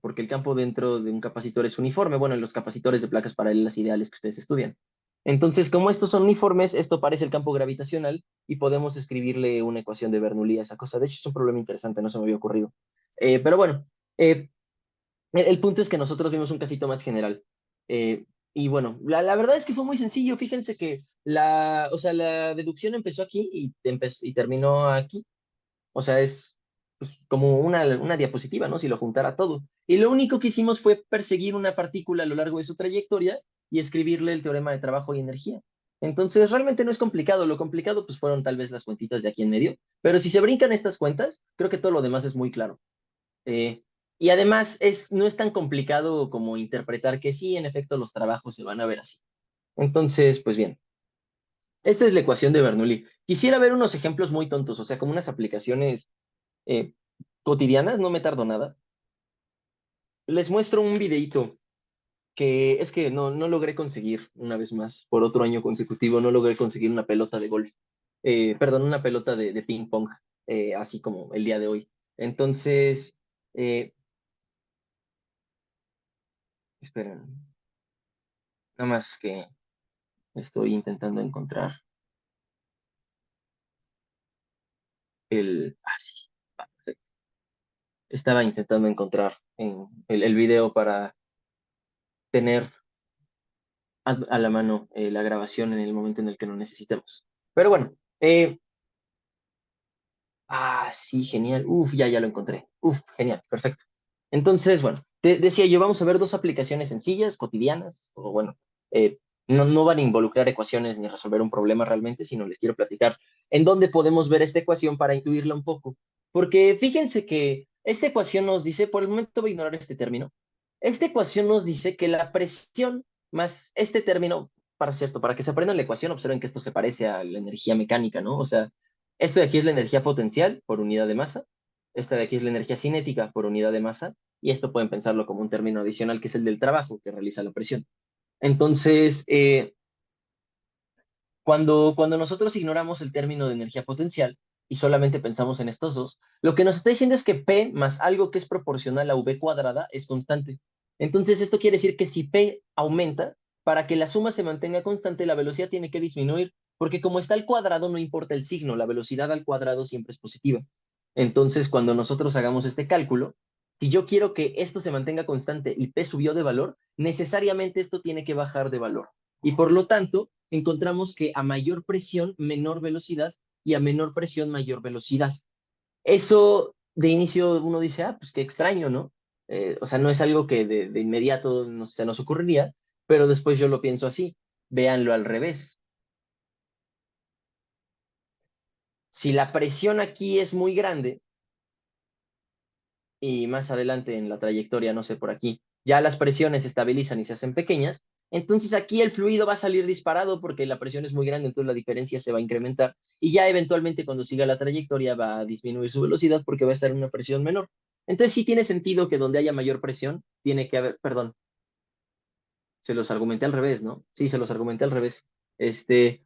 S1: porque el campo dentro de un capacitor es uniforme, bueno, en los capacitores de placas paralelas ideales que ustedes estudian. Entonces, como estos son uniformes, esto parece el campo gravitacional y podemos escribirle una ecuación de Bernoulli a esa cosa. De hecho, es un problema interesante, no se me había ocurrido. Pero bueno, el punto es que nosotros vimos un casito más general. Y bueno, la verdad es que fue muy sencillo. Fíjense que o sea, la deducción empezó aquí y terminó aquí. O sea, es pues, como una diapositiva, ¿no? Si lo juntara todo. Y lo único que hicimos fue perseguir una partícula a lo largo de su trayectoria y escribirle el teorema de trabajo y energía. Entonces, realmente no es complicado. Lo complicado, pues, fueron tal vez las cuentitas de aquí en medio. Pero si se brincan estas cuentas, creo que todo lo demás es muy claro. Eh, y además, no es tan complicado como interpretar que sí, en efecto, los trabajos se van a ver así. Entonces, pues bien, esta es la ecuación de Bernoulli. Quisiera ver unos ejemplos muy tontos, o sea, como unas aplicaciones eh, cotidianas, no me tardo nada. Les muestro un videíto que es que no logré conseguir, una vez más, por otro año consecutivo, no logré conseguir una pelota de golf, perdón, una pelota de ping pong, así como el día de hoy. Entonces, eh, esperen, nada más que estoy intentando encontrar sí, sí, perfecto. Estaba intentando encontrar el video para tener a la mano la grabación en el momento en el que lo necesitemos. Pero bueno, sí, genial. Uf, ya lo encontré. Uf, genial, perfecto. Entonces, bueno, decía yo, vamos a ver dos aplicaciones sencillas, cotidianas, o bueno, no van a involucrar ecuaciones ni resolver un problema realmente, sino les quiero platicar en dónde podemos ver esta ecuación para intuirla un poco. Porque fíjense que esta ecuación nos dice, por el momento voy a ignorar este término, esta ecuación nos dice que la presión más este término, para cierto, para que se aprendan la ecuación, observen que esto se parece a la energía mecánica, ¿no? O sea, esto de aquí es la energía potencial por unidad de masa, esta de aquí es la energía cinética por unidad de masa, y esto pueden pensarlo como un término adicional que es el del trabajo que realiza la presión. Entonces, cuando nosotros ignoramos el término de energía potencial y solamente pensamos en estos dos, lo que nos está diciendo es que P más algo que es proporcional a V cuadrada es constante. Entonces, esto quiere decir que si P aumenta, para que la suma se mantenga constante, la velocidad tiene que disminuir, porque como está al cuadrado, no importa el signo, la velocidad al cuadrado siempre es positiva. Entonces, cuando nosotros hagamos este cálculo, si yo quiero que esto se mantenga constante y P subió de valor, necesariamente esto tiene que bajar de valor. Y por lo tanto, encontramos que a mayor presión, menor velocidad, y a menor presión, mayor velocidad. Eso de inicio uno dice, pues qué extraño, ¿no? O sea, no es algo que de inmediato se nos ocurriría, pero después yo lo pienso así. Véanlo al revés. Si la presión aquí es muy grande, y más adelante en la trayectoria, no sé, por aquí, ya las presiones se estabilizan y se hacen pequeñas, entonces aquí el fluido va a salir disparado porque la presión es muy grande, entonces la diferencia se va a incrementar y ya eventualmente cuando siga la trayectoria va a disminuir su velocidad porque va a estar en una presión menor. Entonces sí tiene sentido que donde haya mayor presión, tiene que haber, perdón, se los argumenté al revés, ¿no? Sí, se los argumenté al revés. Este,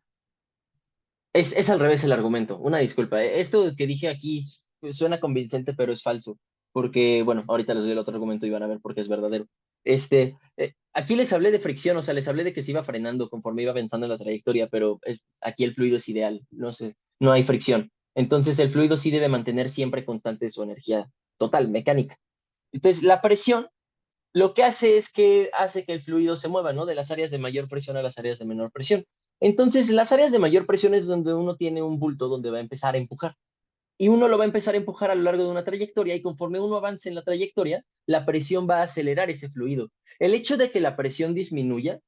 S1: es al revés el argumento, una disculpa. Esto que dije aquí suena convincente, pero es falso, porque, bueno, ahorita les doy el otro argumento y van a ver por qué es verdadero. Aquí les hablé de fricción, o sea, les hablé de que se iba frenando conforme iba avanzando en la trayectoria, pero aquí el fluido es ideal, no sé, no hay fricción. Entonces el fluido sí debe mantener siempre constante su energía total, mecánica. Entonces la presión lo que hace es que hace que el fluido se mueva, ¿no? De las áreas de mayor presión a las áreas de menor presión. Entonces, las áreas de mayor presión es donde uno tiene un bulto donde va a empezar a empujar. Y uno lo va a empezar a empujar a lo largo de una trayectoria y conforme uno avance en la trayectoria, la presión va a acelerar ese fluido. El hecho de que la presión disminuya,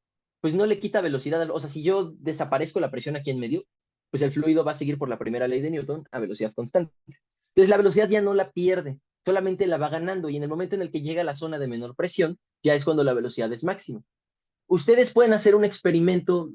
S1: pues no le quita velocidad. O sea, si yo desaparezco la presión aquí en medio, pues el fluido va a seguir por la primera ley de Newton a velocidad constante. Entonces la velocidad ya no la pierde, solamente la va ganando y en el momento en el que llega a la zona de menor presión, ya es cuando la velocidad es máxima. Ustedes pueden hacer un experimento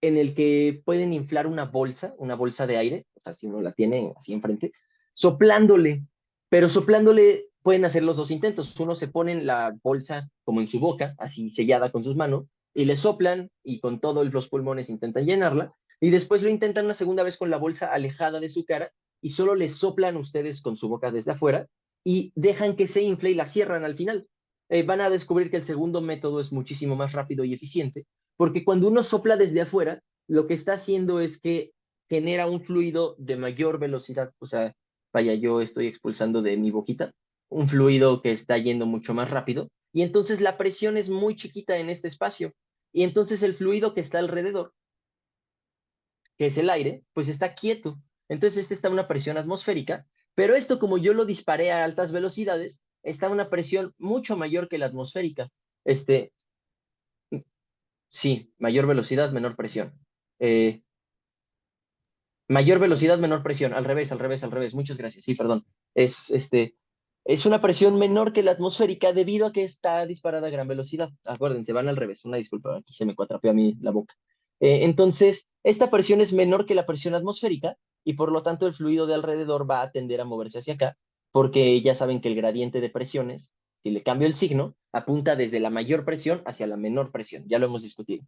S1: en el que pueden inflar una bolsa de aire, o sea, si uno la tiene así enfrente, soplándole, pero soplándole pueden hacer los dos intentos. Uno se pone en la bolsa como en su boca, así sellada con sus manos, y le soplan y con todos los pulmones intentan llenarla y después lo intentan una segunda vez con la bolsa alejada de su cara y solo le soplan ustedes con su boca desde afuera y dejan que se infle y la cierran al final. Van a descubrir que el segundo método es muchísimo más rápido y eficiente, porque cuando uno sopla desde afuera, lo que está haciendo es que genera un fluido de mayor velocidad. O sea, vaya, yo estoy expulsando de mi boquita un fluido que está yendo mucho más rápido y entonces la presión es muy chiquita en este espacio y entonces el fluido que está alrededor, que es el aire, pues está quieto. Entonces este está a una presión atmosférica, pero esto como yo lo disparé a altas velocidades, está a una presión mucho mayor que la atmosférica. Este, sí, mayor velocidad, menor presión. Eh, Mayor velocidad, menor presión. Al revés, al revés, al revés. Muchas gracias. Sí, perdón. Es una presión menor que la atmosférica debido a que está disparada a gran velocidad. Acuérdense, van al revés. Una disculpa, aquí se me cuatrapeó a mí la boca. Entonces, esta presión es menor que la presión atmosférica y por lo tanto el fluido de alrededor va a tender a moverse hacia acá, porque ya saben que el gradiente de presiones, si le cambio el signo, apunta desde la mayor presión hacia la menor presión. Ya lo hemos discutido.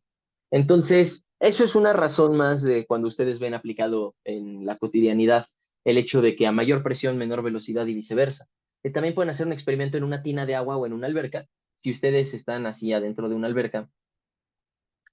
S1: Entonces, eso es una razón más de cuando ustedes ven aplicado en la cotidianidad el hecho de que a mayor presión, menor velocidad y viceversa. También pueden hacer un experimento en una tina de agua o en una alberca. Si ustedes están así adentro de una alberca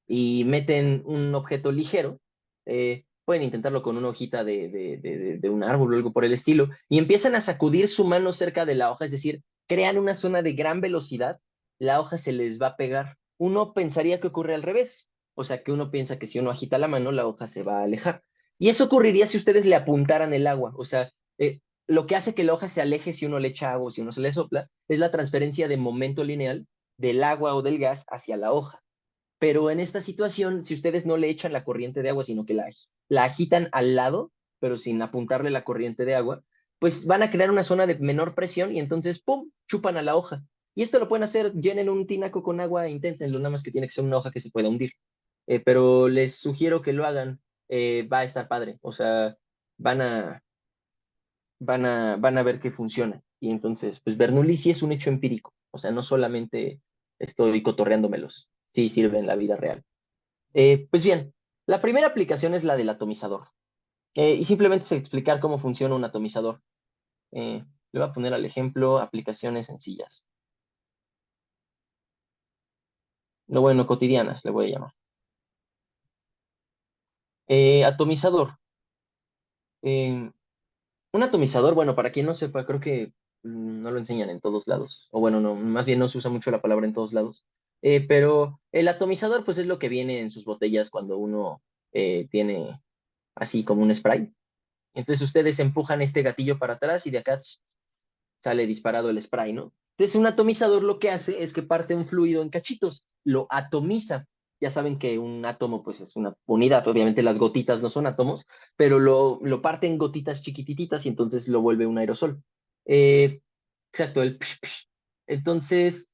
S1: y meten un objeto ligero, pueden intentarlo con una hojita de un árbol o algo por el estilo, y empiezan a sacudir su mano cerca de la hoja, es decir, crean una zona de gran velocidad, la hoja se les va a pegar. Uno pensaría que ocurre al revés, o sea, que uno piensa que si uno agita la mano, la hoja se va a alejar. Y eso ocurriría si ustedes le apuntaran el agua, o sea, lo que hace que la hoja se aleje si uno le echa agua o si uno se le sopla, es la transferencia de momento lineal del agua o del gas hacia la hoja. Pero en esta situación, si ustedes no le echan la corriente de agua, sino que la agitan al lado, pero sin apuntarle la corriente de agua, pues van a crear una zona de menor presión y entonces, ¡pum!, chupan a la hoja. Y esto lo pueden hacer, llenen un tinaco con agua, e inténtenlo, nada más que tiene que ser una hoja que se pueda hundir. Pero les sugiero que lo hagan, va a estar padre. O sea, van a, van a ver que funciona. Y entonces, pues Bernoulli sí es un hecho empírico. O sea, no solamente estoy cotorreándomelos, sí sirve en la vida real. Pues bien, la primera aplicación es la del atomizador. Y simplemente es explicar cómo funciona un atomizador. Le voy a poner al ejemplo aplicaciones sencillas. No, bueno, cotidianas, le voy a llamar. Atomizador. Eh, un atomizador, bueno, para quien no sepa, creo que no lo enseñan en todos lados. O bueno, no, más bien no se usa mucho la palabra en todos lados. Pero el atomizador, pues es lo que viene en sus botellas cuando uno tiene así como un spray. Entonces ustedes empujan este gatillo para atrás y de acá sale disparado el spray, ¿no? Entonces un atomizador lo que hace es que parte un fluido en cachitos, lo atomiza. Ya saben que un átomo pues es una unidad, obviamente las gotitas no son átomos, pero lo parte en gotitas chiquitititas y entonces lo vuelve un aerosol. Eh, exacto, el psh, psh. Entonces,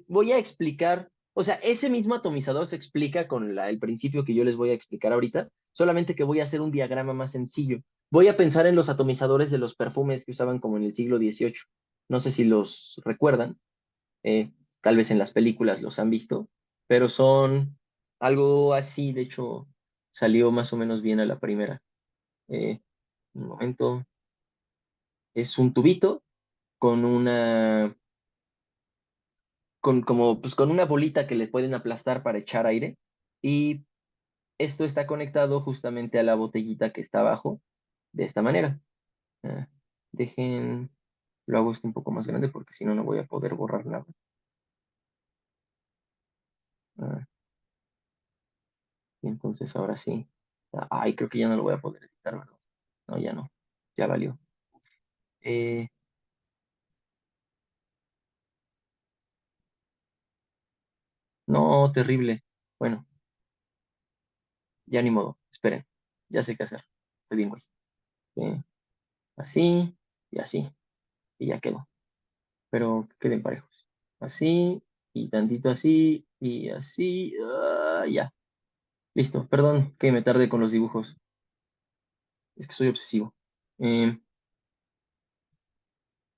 S1: voy a explicar, o sea, ese mismo atomizador se explica con el principio que yo les voy a explicar ahorita, solamente que voy a hacer un diagrama más sencillo. Voy a pensar en los atomizadores de los perfumes que usaban como en el siglo XVIII. No sé si los recuerdan, eh, tal vez en las películas los han visto, pero son algo así, de hecho, salió más o menos bien a la primera. Eh, un momento, es un tubito con pues con una bolita que le pueden aplastar para echar aire y esto está conectado justamente a la botellita que está abajo de esta manera. Ah, dejen, lo hago esto un poco más grande porque si no, no voy a poder borrar nada. Ah, y entonces ahora sí. Ay, creo que ya no lo voy a poder editar, ¿verdad? No, ya no. Ya valió. Eh, no, terrible. Bueno, ya ni modo. Esperen. Ya sé qué hacer. Estoy bien, güey. Eh, así y así. Y ya quedó. Pero que queden parejos. Así y tantito así y así. Ya. Listo. Perdón que me tarde con los dibujos. Es que soy obsesivo. Y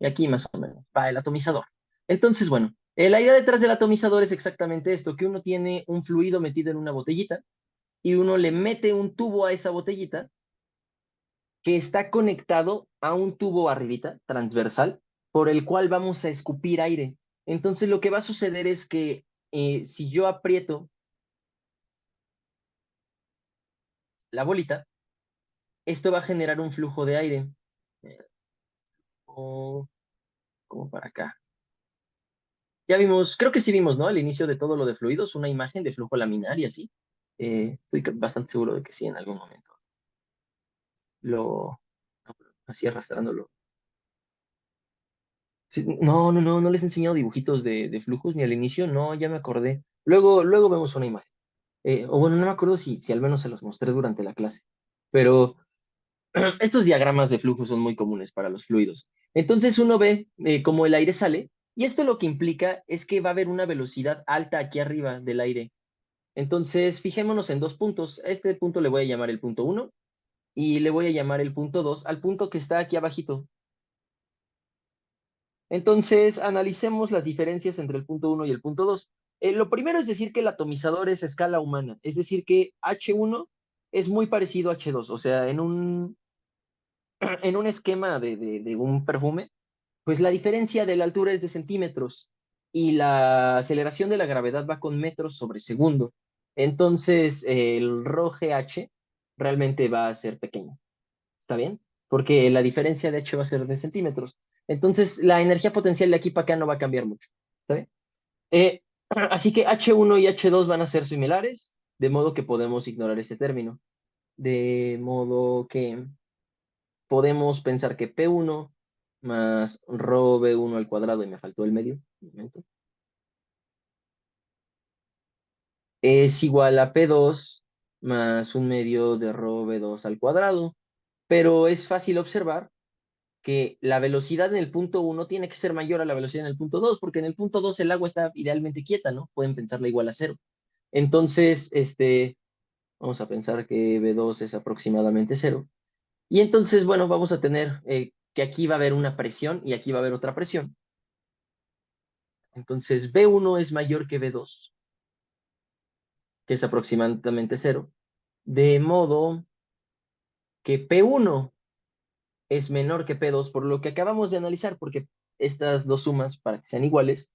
S1: aquí más o menos. Va el atomizador. Entonces, bueno, La idea detrás del atomizador es exactamente esto, que uno tiene un fluido metido en una botellita y uno le mete un tubo a esa botellita que está conectado a un tubo arribita, transversal, por el cual vamos a escupir aire. Entonces lo que va a suceder es que si yo aprieto la bolita, esto va a generar un flujo de aire. Eh, o como para acá. Ya vimos, creo que sí vimos, ¿no? Al inicio de todo lo de fluidos, una imagen de flujo laminar y así. Estoy bastante seguro de que sí, en algún momento. Lo, no, así arrastrándolo. Sí, no, no, no, no les he enseñado dibujitos de flujos ni al inicio, no, ya me acordé. Luego vemos una imagen. O bueno, no me acuerdo si al menos se los mostré durante la clase. Pero estos diagramas de flujo son muy comunes para los fluidos. Entonces uno ve cómo el aire sale y esto lo que implica es que va a haber una velocidad alta aquí arriba del aire. Entonces fijémonos en dos puntos. A este punto le voy a llamar el punto uno y le voy a llamar el punto 2 al punto que está aquí abajito. Entonces analicemos las diferencias entre el punto uno y el punto 2. Lo primero es decir que el atomizador es a escala humana, es decir que H1 es muy parecido a H2, o sea, en un esquema de un perfume, pues la diferencia de la altura es de centímetros y la aceleración de la gravedad va con metros sobre segundo. Entonces, el rho GH realmente va a ser pequeño. ¿Está bien? Porque la diferencia de H va a ser de centímetros. Entonces, la energía potencial de aquí para acá no va a cambiar mucho. ¿Está bien? Así que H1 y H2 van a ser similares, de modo que podemos ignorar este término. De modo que podemos pensar que P1 más rho V1 al cuadrado, y me faltó el medio, un momento, es igual a P2 más un medio de rho V2 al cuadrado. Pero es fácil observar que la velocidad en el punto uno tiene que ser mayor a la velocidad en el punto 2, porque en el punto 2 el agua está idealmente quieta, ¿no? Pueden pensarla igual a cero. Entonces, vamos a pensar que V2 es aproximadamente cero. Y entonces, bueno, vamos a tener que aquí va a haber una presión y aquí va a haber otra presión. Entonces, V1 es mayor que V2, que es aproximadamente cero, de modo que P1 es menor que P2 por lo que acabamos de analizar, porque estas dos sumas, para que sean iguales,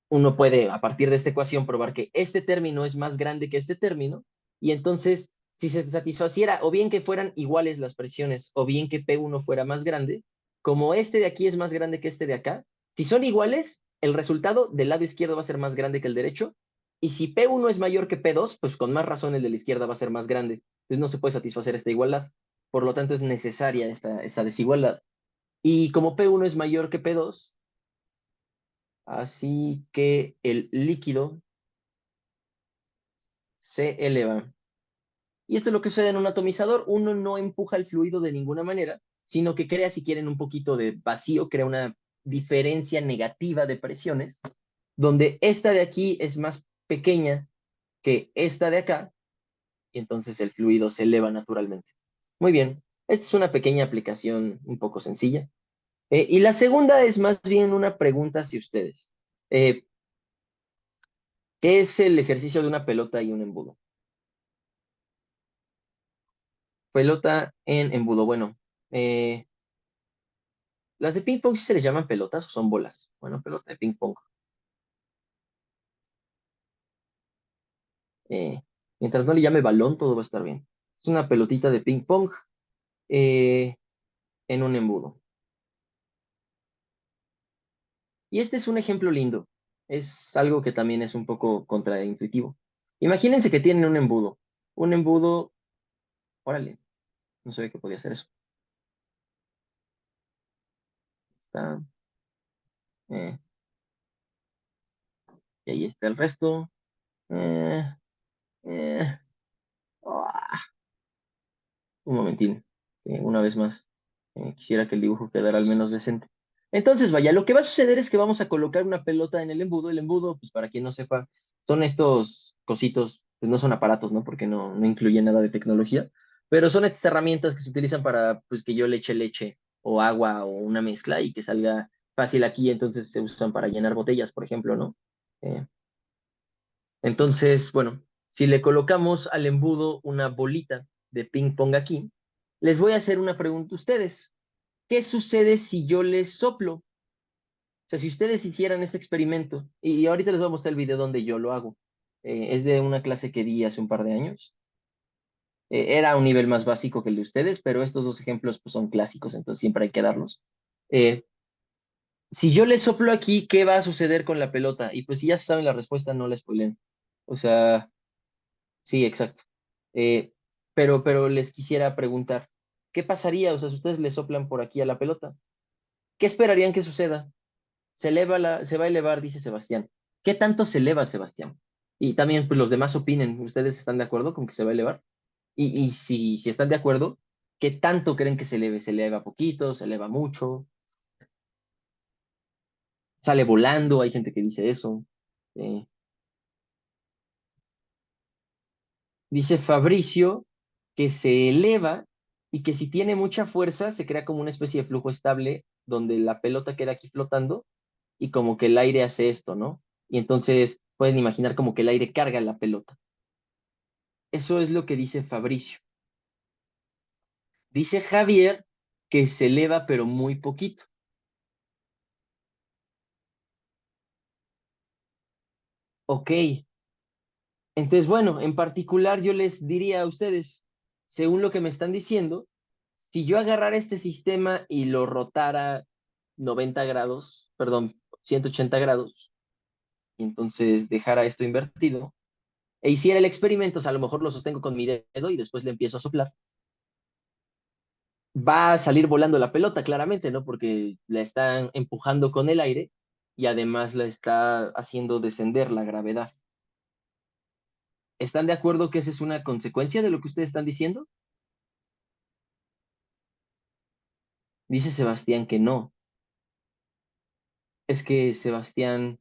S1: uno puede, a partir de esta ecuación, probar que este término es más grande que este término, y entonces, si se satisfaciera o bien que fueran iguales las presiones, o bien que P1 fuera más grande, como este de aquí es más grande que este de acá, si son iguales, el resultado del lado izquierdo va a ser más grande que el derecho, y si P1 es mayor que P2, pues con más razón el de la izquierda va a ser más grande. Entonces no se puede satisfacer esta igualdad. Por lo tanto, es necesaria esta desigualdad. Y como P1 es mayor que P2, así que el líquido se eleva. Y esto es lo que sucede en un atomizador. Uno no empuja el fluido de ninguna manera, sino que crea, si quieren, un poquito de vacío, crea una diferencia negativa de presiones, donde esta de aquí es más pequeña que esta de acá, y entonces el fluido se eleva naturalmente. Muy bien, esta es una pequeña aplicación un poco sencilla. Y la segunda es más bien una pregunta hacia ustedes. Eh, ¿Qué es el ejercicio de una pelota y un embudo? Pelota en embudo. Bueno, las de ping pong sí se les llaman pelotas o son bolas. Bueno, pelota de ping pong. Eh, Mientras no le llame balón, todo va a estar bien. Es una pelotita de ping pong eh, en un embudo. Y este es un ejemplo lindo. Es algo que también es un poco contraintuitivo. Imagínense que tienen un embudo. Un embudo, órale, no sabía que podía hacer eso. Está, eh, y ahí está el resto. Eh, eh, ah, un momentín, una vez más. Quisiera que el dibujo quedara al menos decente. Entonces, vaya, lo que va a suceder es que vamos a colocar una pelota en el embudo. El embudo, pues para quien no sepa, son estos cositos, pues no son aparatos, ¿no? Porque no incluyen nada de tecnología, pero son estas herramientas que se utilizan para, pues que yo le eche leche o agua o una mezcla y que salga fácil aquí, entonces se usan para llenar botellas, por ejemplo, ¿no? Eh, entonces, bueno, si le colocamos al embudo una bolita de ping pong aquí, les voy a hacer una pregunta a ustedes. ¿Qué sucede si yo les soplo? O sea, si ustedes hicieran este experimento, y ahorita les voy a mostrar el video donde yo lo hago. Es de una clase que di hace un par de años. Era un nivel más básico que el de ustedes, pero estos dos ejemplos pues, son clásicos, entonces siempre hay que darlos. Eh, si yo le soplo aquí, ¿qué va a suceder con la pelota? Y pues si ya se saben la respuesta, no la spoilen. O sea, sí, exacto. Eh, pero les quisiera preguntar, ¿qué pasaría? O sea, si ustedes le soplan por aquí a la pelota, ¿qué esperarían que suceda? Se va a elevar, dice Sebastián. ¿Qué tanto se eleva, Sebastián? Y también, pues los demás opinen. ¿Ustedes están de acuerdo con que se va a elevar? Y si están de acuerdo, ¿qué tanto creen que se eleve? ¿Se eleva poquito? ¿Se eleva mucho? ¿Sale volando? Hay gente que dice eso. Eh, Dice Fabricio que se eleva y que si tiene mucha fuerza se crea como una especie de flujo estable donde la pelota queda aquí flotando y como que el aire hace esto, ¿no? Y entonces pueden imaginar como que el aire carga la pelota. Eso es lo que dice Fabricio. Dice Javier que se eleva pero muy poquito. Ok, entonces bueno, en particular yo les diría a ustedes, según lo que me están diciendo, si yo agarrara este sistema y lo rotara 90 grados, perdón, 180 grados, y entonces dejara esto invertido, e hiciera el experimento, o sea, a lo mejor lo sostengo con mi dedo y después le empiezo a soplar, va a salir volando la pelota, claramente, ¿no? Porque la están empujando con el aire y además la está haciendo descender la gravedad. ¿Están de acuerdo que esa es una consecuencia de lo que ustedes están diciendo? Dice Sebastián que no. Es que Sebastián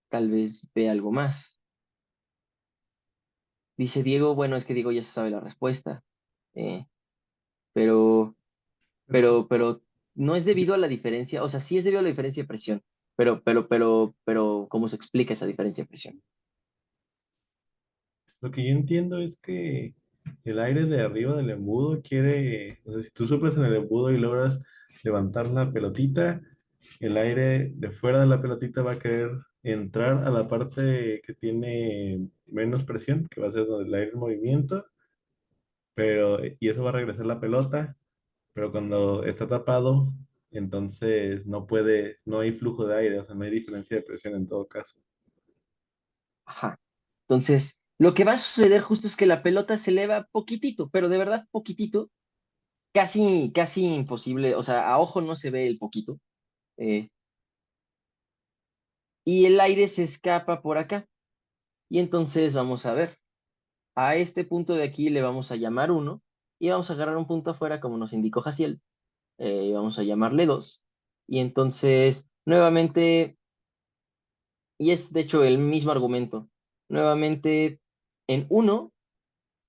S1: tal vez ve algo más. Dice Diego, bueno, es que Diego ya se sabe la respuesta, eh, pero,
S2: Pero
S1: pero no es
S2: yo-
S1: debido a la diferencia, o sea, sí es debido a la diferencia de presión, pero, ¿cómo se explica esa diferencia de presión?
S2: lo que yo entiendo es que el aire de arriba del embudo quiere, o sea, si tú soplas en el embudo y logras levantar la pelotita, el aire de fuera de la pelotita va a querer entrar a la parte que tiene menos presión, que va a ser donde el aire en movimiento, pero, y eso va a regresar la pelota, pero cuando está tapado, entonces no puede, no hay flujo de aire, o sea, no hay diferencia de presión en todo caso.
S1: Ajá. Entonces, lo que va a suceder justo es que la pelota se eleva poquitito, pero de verdad poquitito, casi imposible, o sea, a ojo no se ve el poquito, eh, y el aire se escapa por acá. Y entonces vamos a ver. A este punto de aquí le vamos a llamar uno y vamos a agarrar un punto afuera como nos indicó Jaciel, y vamos a llamarle 2. Y entonces, nuevamente, y es de hecho el mismo argumento, nuevamente en uno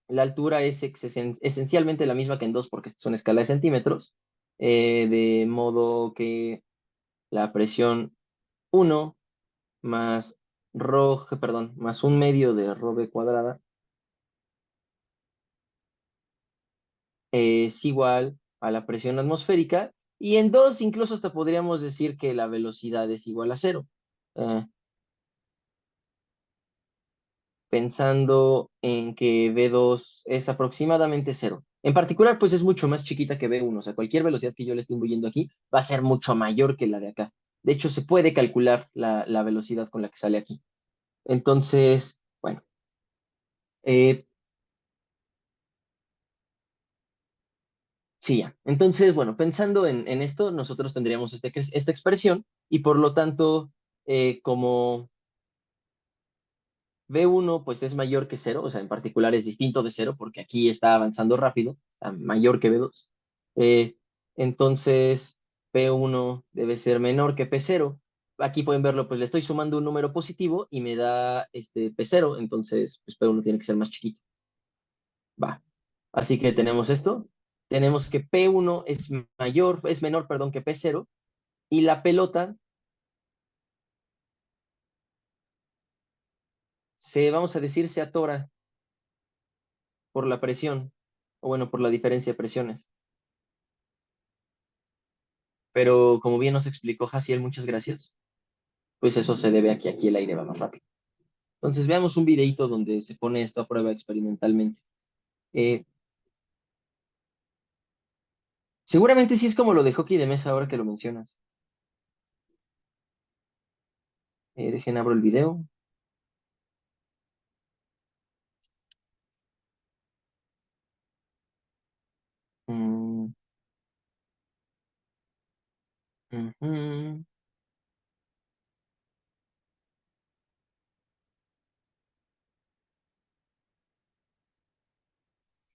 S1: la altura es esencialmente la misma que en 2 porque es una escala de centímetros, de modo que la presión uno más perdón, más un medio de rho v cuadrada es igual a la presión atmosférica y en 2 incluso hasta podríamos decir que la velocidad es igual a cero, eh, pensando en que V2 es aproximadamente cero. En particular, pues es mucho más chiquita que V1, o sea, cualquier velocidad que yo le esté moviendo aquí va a ser mucho mayor que la de acá. De hecho, se puede calcular la velocidad con la que sale aquí. Entonces, bueno, eh, sí, ya. Entonces, bueno, pensando en esto, nosotros tendríamos esta expresión y por lo tanto, como V1 pues es mayor que cero, o sea, en particular es distinto de cero porque aquí está avanzando rápido, está mayor que V2. Eh, entonces, P1 debe ser menor que P0. Aquí pueden verlo, pues le estoy sumando un número positivo y me da este P0, entonces pues P1 tiene que ser más chiquito. Va. Así que tenemos esto. Tenemos que P1 es menor, perdón, que P0 y la pelota vamos a decir, se atora por la presión, o bueno, por la diferencia de presiones. Pero como bien nos explicó Jaciel, muchas gracias, pues eso se debe a que aquí el aire va más rápido. Entonces veamos un videito donde se pone esto a prueba experimentalmente. Eh, Seguramente sí es como lo de hockey de mesa ahora que lo mencionas. Dejen abro el video. Mm, ujú.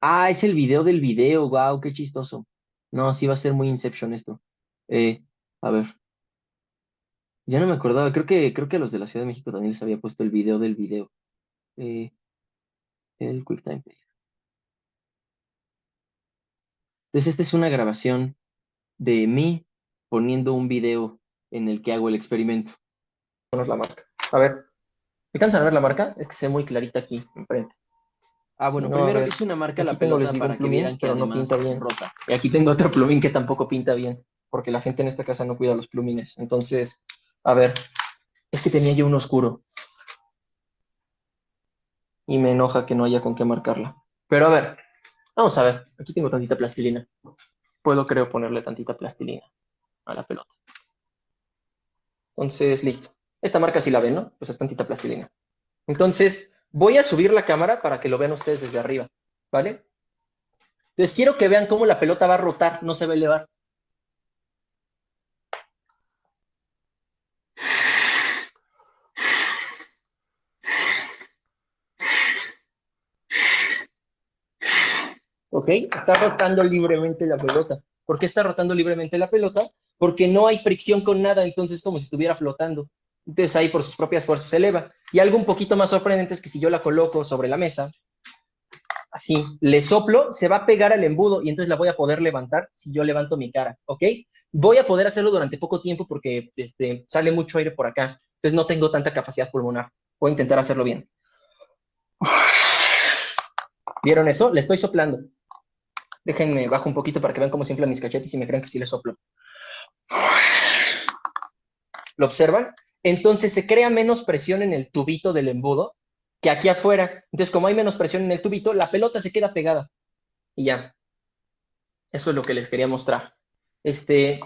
S1: Ah, es el video del video. Wow, qué chistoso. No, sí va a ser muy Inception esto. Eh, a ver, ya no me acordaba. Creo que a los de la Ciudad de México también les había puesto el video del video. Eh, el QuickTime Player. Entonces, esta es una grabación de mí poniendo un video en el que hago el experimento. Poner la marca. A ver, ¿alcanzan a ver la marca? Es que se ve muy clarita aquí, enfrente. Ah,
S3: Si
S1: bueno,
S3: no, a
S1: primero
S3: ver,
S1: hice una marca a
S3: aquí
S1: la
S3: tengo, les
S1: pelota
S3: digo, un
S1: para que
S3: plumín,
S1: vieran que
S3: pero no
S1: además
S3: pinta bien.
S1: rota. Y aquí tengo otro plumín que tampoco pinta bien, porque la gente en esta casa no cuida los plumines. Entonces, a ver, es que tenía yo uno oscuro y me enoja que no haya con qué marcarla. Pero a ver, vamos a ver, aquí tengo tantita plastilina. Puedo, creo, ponerle tantita plastilina a la pelota. Entonces, listo. Esta marca sí la ven, ¿no? Pues es tantita plastilina. Entonces, voy a subir la cámara para que lo vean ustedes desde arriba, ¿vale? Entonces, quiero que vean cómo la pelota va a rotar, no se va a elevar. ¿Ok? Está rotando libremente la pelota. ¿Por qué está rotando libremente la pelota? Porque no hay fricción con nada, entonces como si estuviera flotando. Entonces ahí por sus propias fuerzas se eleva. Y algo un poquito más sorprendente es que si yo la coloco sobre la mesa, así, le soplo, se va a pegar al embudo y entonces la voy a poder levantar si yo levanto mi cara, ¿ok? Voy a poder hacerlo durante poco tiempo porque sale mucho aire por acá, entonces no tengo tanta capacidad pulmonar. Voy a intentar hacerlo bien. ¿Vieron eso? Le estoy soplando. Déjenme bajo un poquito para que vean cómo se inflan mis cachetes y me crean que sí le soplo. ¿Lo observan? Entonces se crea menos presión en el tubito del embudo que aquí afuera. Entonces, como hay menos presión en el tubito, la pelota se queda pegada. Y ya, eso es lo que les quería mostrar. Este,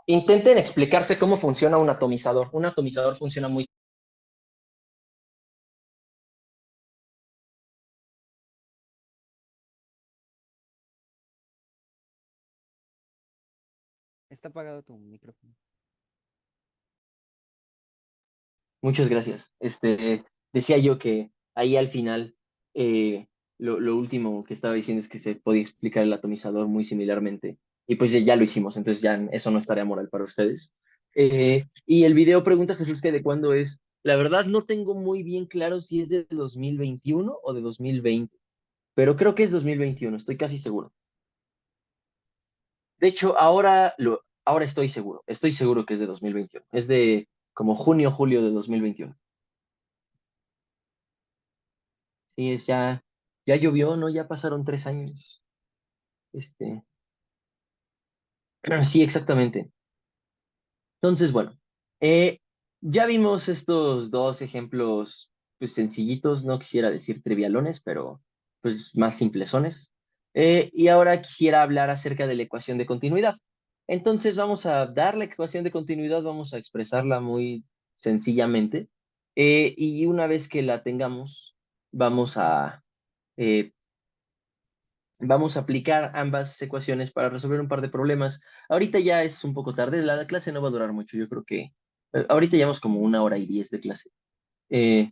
S1: Intenten explicarse cómo funciona un atomizador. Un atomizador funciona muy...
S3: Está apagado tu micrófono.
S1: Muchas gracias. Decía yo que ahí al final, lo último que estaba diciendo es que se podía explicar el atomizador muy similarmente. Y pues ya lo hicimos, entonces ya eso no es tarea moral para ustedes. Y el video pregunta Jesús que de cuándo es. La verdad no tengo muy bien claro si es de 2021 o de 2020, pero creo que es 2021, estoy casi seguro. De hecho, ahora estoy seguro que es de 2021. Es de como junio, julio de 2021. Sí, ya llovió, ¿no? Ya pasaron 3 años. Este, sí, exactamente. Entonces, bueno, eh, ya vimos estos dos ejemplos, pues sencillitos, no quisiera decir trivialones, pero pues más simplesones. Y ahora quisiera hablar acerca de la ecuación de continuidad. Entonces vamos a dar la ecuación de continuidad, vamos a expresarla muy sencillamente. Y una vez que la tengamos, vamos a eh, vamos a aplicar ambas ecuaciones para resolver un par de problemas. Ahorita ya es un poco tarde, la clase no va a durar mucho, yo creo que ahorita llevamos como 1 hora y 10 de clase. Eh,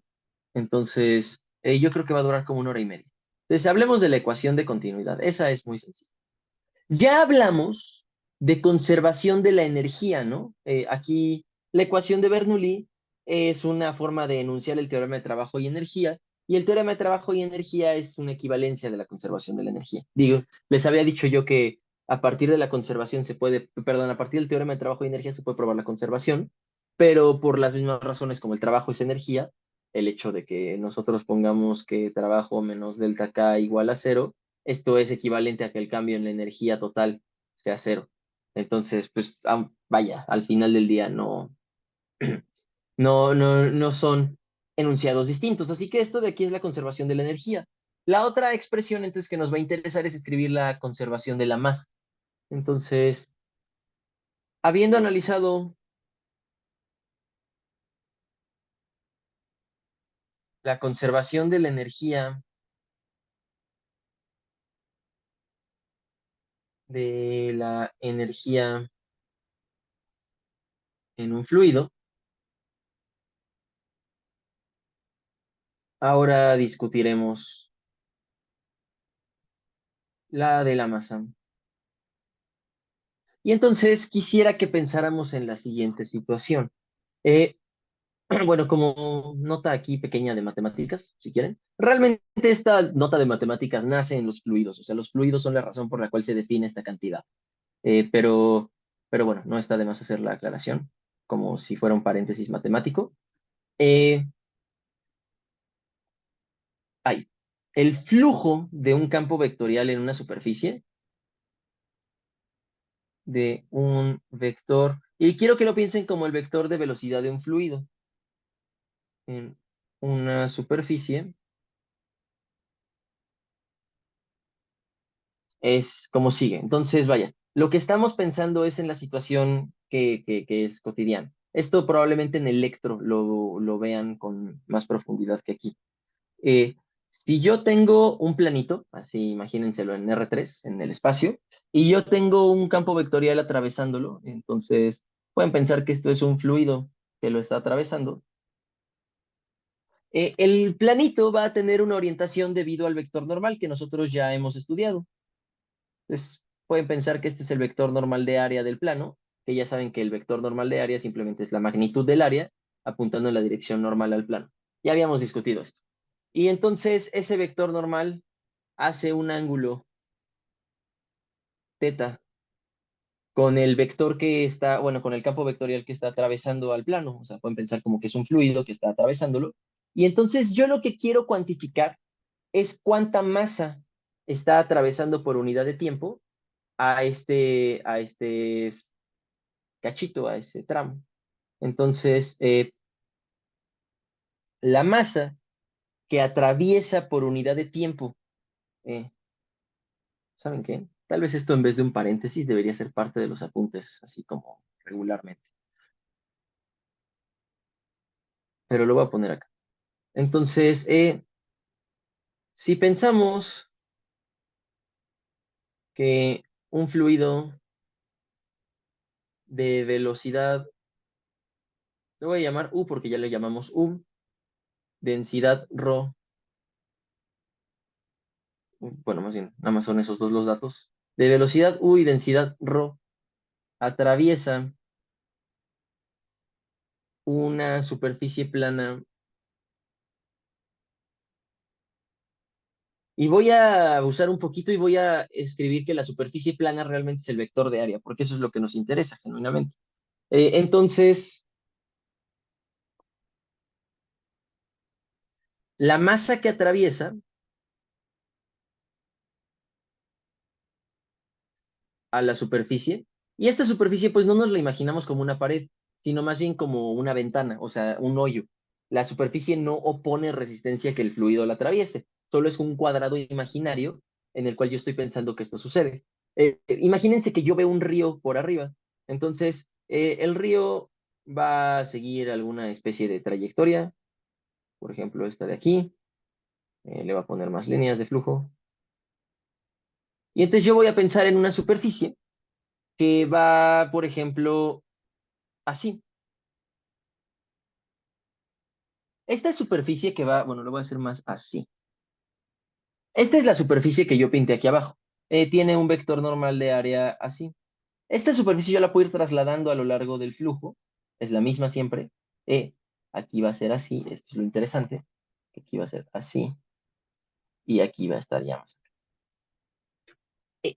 S1: entonces, yo creo que va a durar como 1 hora y media. Entonces, hablemos de la ecuación de continuidad. Esa es muy sencilla. Ya hablamos de conservación de la energía, ¿no? Aquí la ecuación de Bernoulli es una forma de enunciar el teorema de trabajo y energía, y el teorema de trabajo y energía es una equivalencia de la conservación de la energía. Digo, les había dicho yo que a partir de la conservación se puede, perdón, a partir del teorema de trabajo y energía se puede probar la conservación, pero por las mismas razones como el trabajo es energía, el hecho de que nosotros pongamos que trabajo menos delta K igual a cero, esto es equivalente a que el cambio en la energía total sea cero. Entonces, pues, vaya, al final del día no son enunciados distintos. Así que esto de aquí es la conservación de la energía. La otra expresión entonces que nos va a interesar es escribir la conservación de la masa. Entonces, habiendo analizado la conservación de la energía en un fluido, ahora discutiremos la de la masa. Y entonces quisiera que pensáramos en la siguiente situación. Eh, bueno, como nota aquí pequeña de matemáticas, si quieren. Realmente esta nota de matemáticas nace en los fluidos, o sea, los fluidos son la razón por la cual se define esta cantidad. Pero bueno, no está de más hacer la aclaración, como si fuera un paréntesis matemático. Eh, Hay el flujo de un campo vectorial en una superficie de un vector, y quiero que lo piensen como el vector de velocidad de un fluido en una superficie, es como sigue. Entonces, vaya, lo que estamos pensando es en la situación que es cotidiana. Esto probablemente en Electro lo vean con más profundidad que aquí. Eh, si yo tengo un planito, así imagínenselo en R3, en el espacio, y yo tengo un campo vectorial atravesándolo, entonces pueden pensar que esto es un fluido que lo está atravesando. El planito va a tener una orientación debido al vector normal que nosotros ya hemos estudiado. Entonces, pueden pensar que este es el vector normal de área del plano, que ya saben que el vector normal de área simplemente es la magnitud del área apuntando en la dirección normal al plano. Ya habíamos discutido esto. Y entonces ese vector normal hace un ángulo teta con el vector que está, bueno, con el campo vectorial que está atravesando al plano. O sea, pueden pensar como que es un fluido que está atravesándolo. Y entonces yo lo que quiero cuantificar es cuánta masa está atravesando por unidad de tiempo a este cachito, a ese tramo. Entonces, la masa que atraviesa por unidad de tiempo, eh, ¿saben qué? Tal vez esto en vez de un paréntesis debería ser parte de los apuntes, así como regularmente. Pero lo voy a poner acá. Entonces, si pensamos que un fluido de velocidad, lo voy a llamar U porque ya le llamamos U, densidad ρ, bueno, más bien, nada más son esos dos los datos, de velocidad U y densidad ρ, atraviesa una superficie plana. Y voy a usar un poquito y voy a escribir que la superficie plana realmente es el vector de área, porque eso es lo que nos interesa genuinamente. Entonces, la masa que atraviesa a la superficie, y esta superficie pues no nos la imaginamos como una pared, sino más bien como una ventana, o sea, un hoyo. La superficie no opone resistencia que el fluido la atraviese, solo es un cuadrado imaginario en el cual yo estoy pensando que esto sucede. Imagínense que yo veo un río por arriba, entonces el río va a seguir alguna especie de trayectoria, por ejemplo esta de aquí, le va a poner más líneas de flujo, y entonces yo voy a pensar en una superficie que va, por ejemplo, así. Esta superficie que va, bueno, lo voy a hacer más así. Esta es la superficie que yo pinté aquí abajo. Tiene un vector normal de área así. Esta superficie yo la puedo ir trasladando a lo largo del flujo. Es la misma siempre. Aquí va a ser así. Esto es lo interesante. Que aquí va a ser así. Y aquí va a estar ya más.